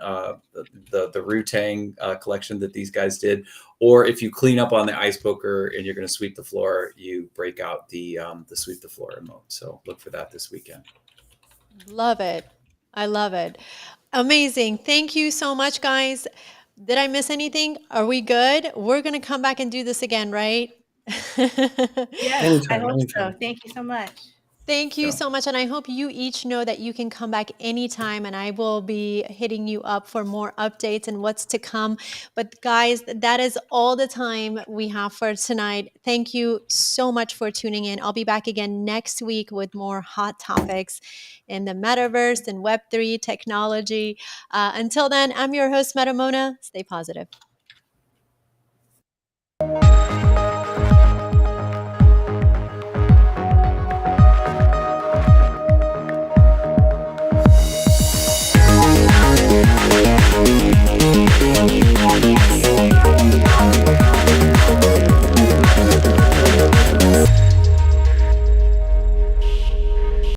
the Routang collection that these guys did, or if you clean up on the ice poker and you're going to sweep the floor, you break out the Sweep the Floor emote. So look for that this weekend. Love it. I love it. Amazing. Thank you so much, guys. Did I miss anything? Are we good? We're going to come back and do this again, right? Yes, I hope so. Thank you so much. Thank you so much. And I hope you each know that you can come back anytime, and I will be hitting you up for more updates and what's to come. But guys, that is all the time we have for tonight. Thank you so much for tuning in. I'll be back again next week with more hot topics in the metaverse and Web3 technology. Until then, I'm your host, Mona. Stay positive.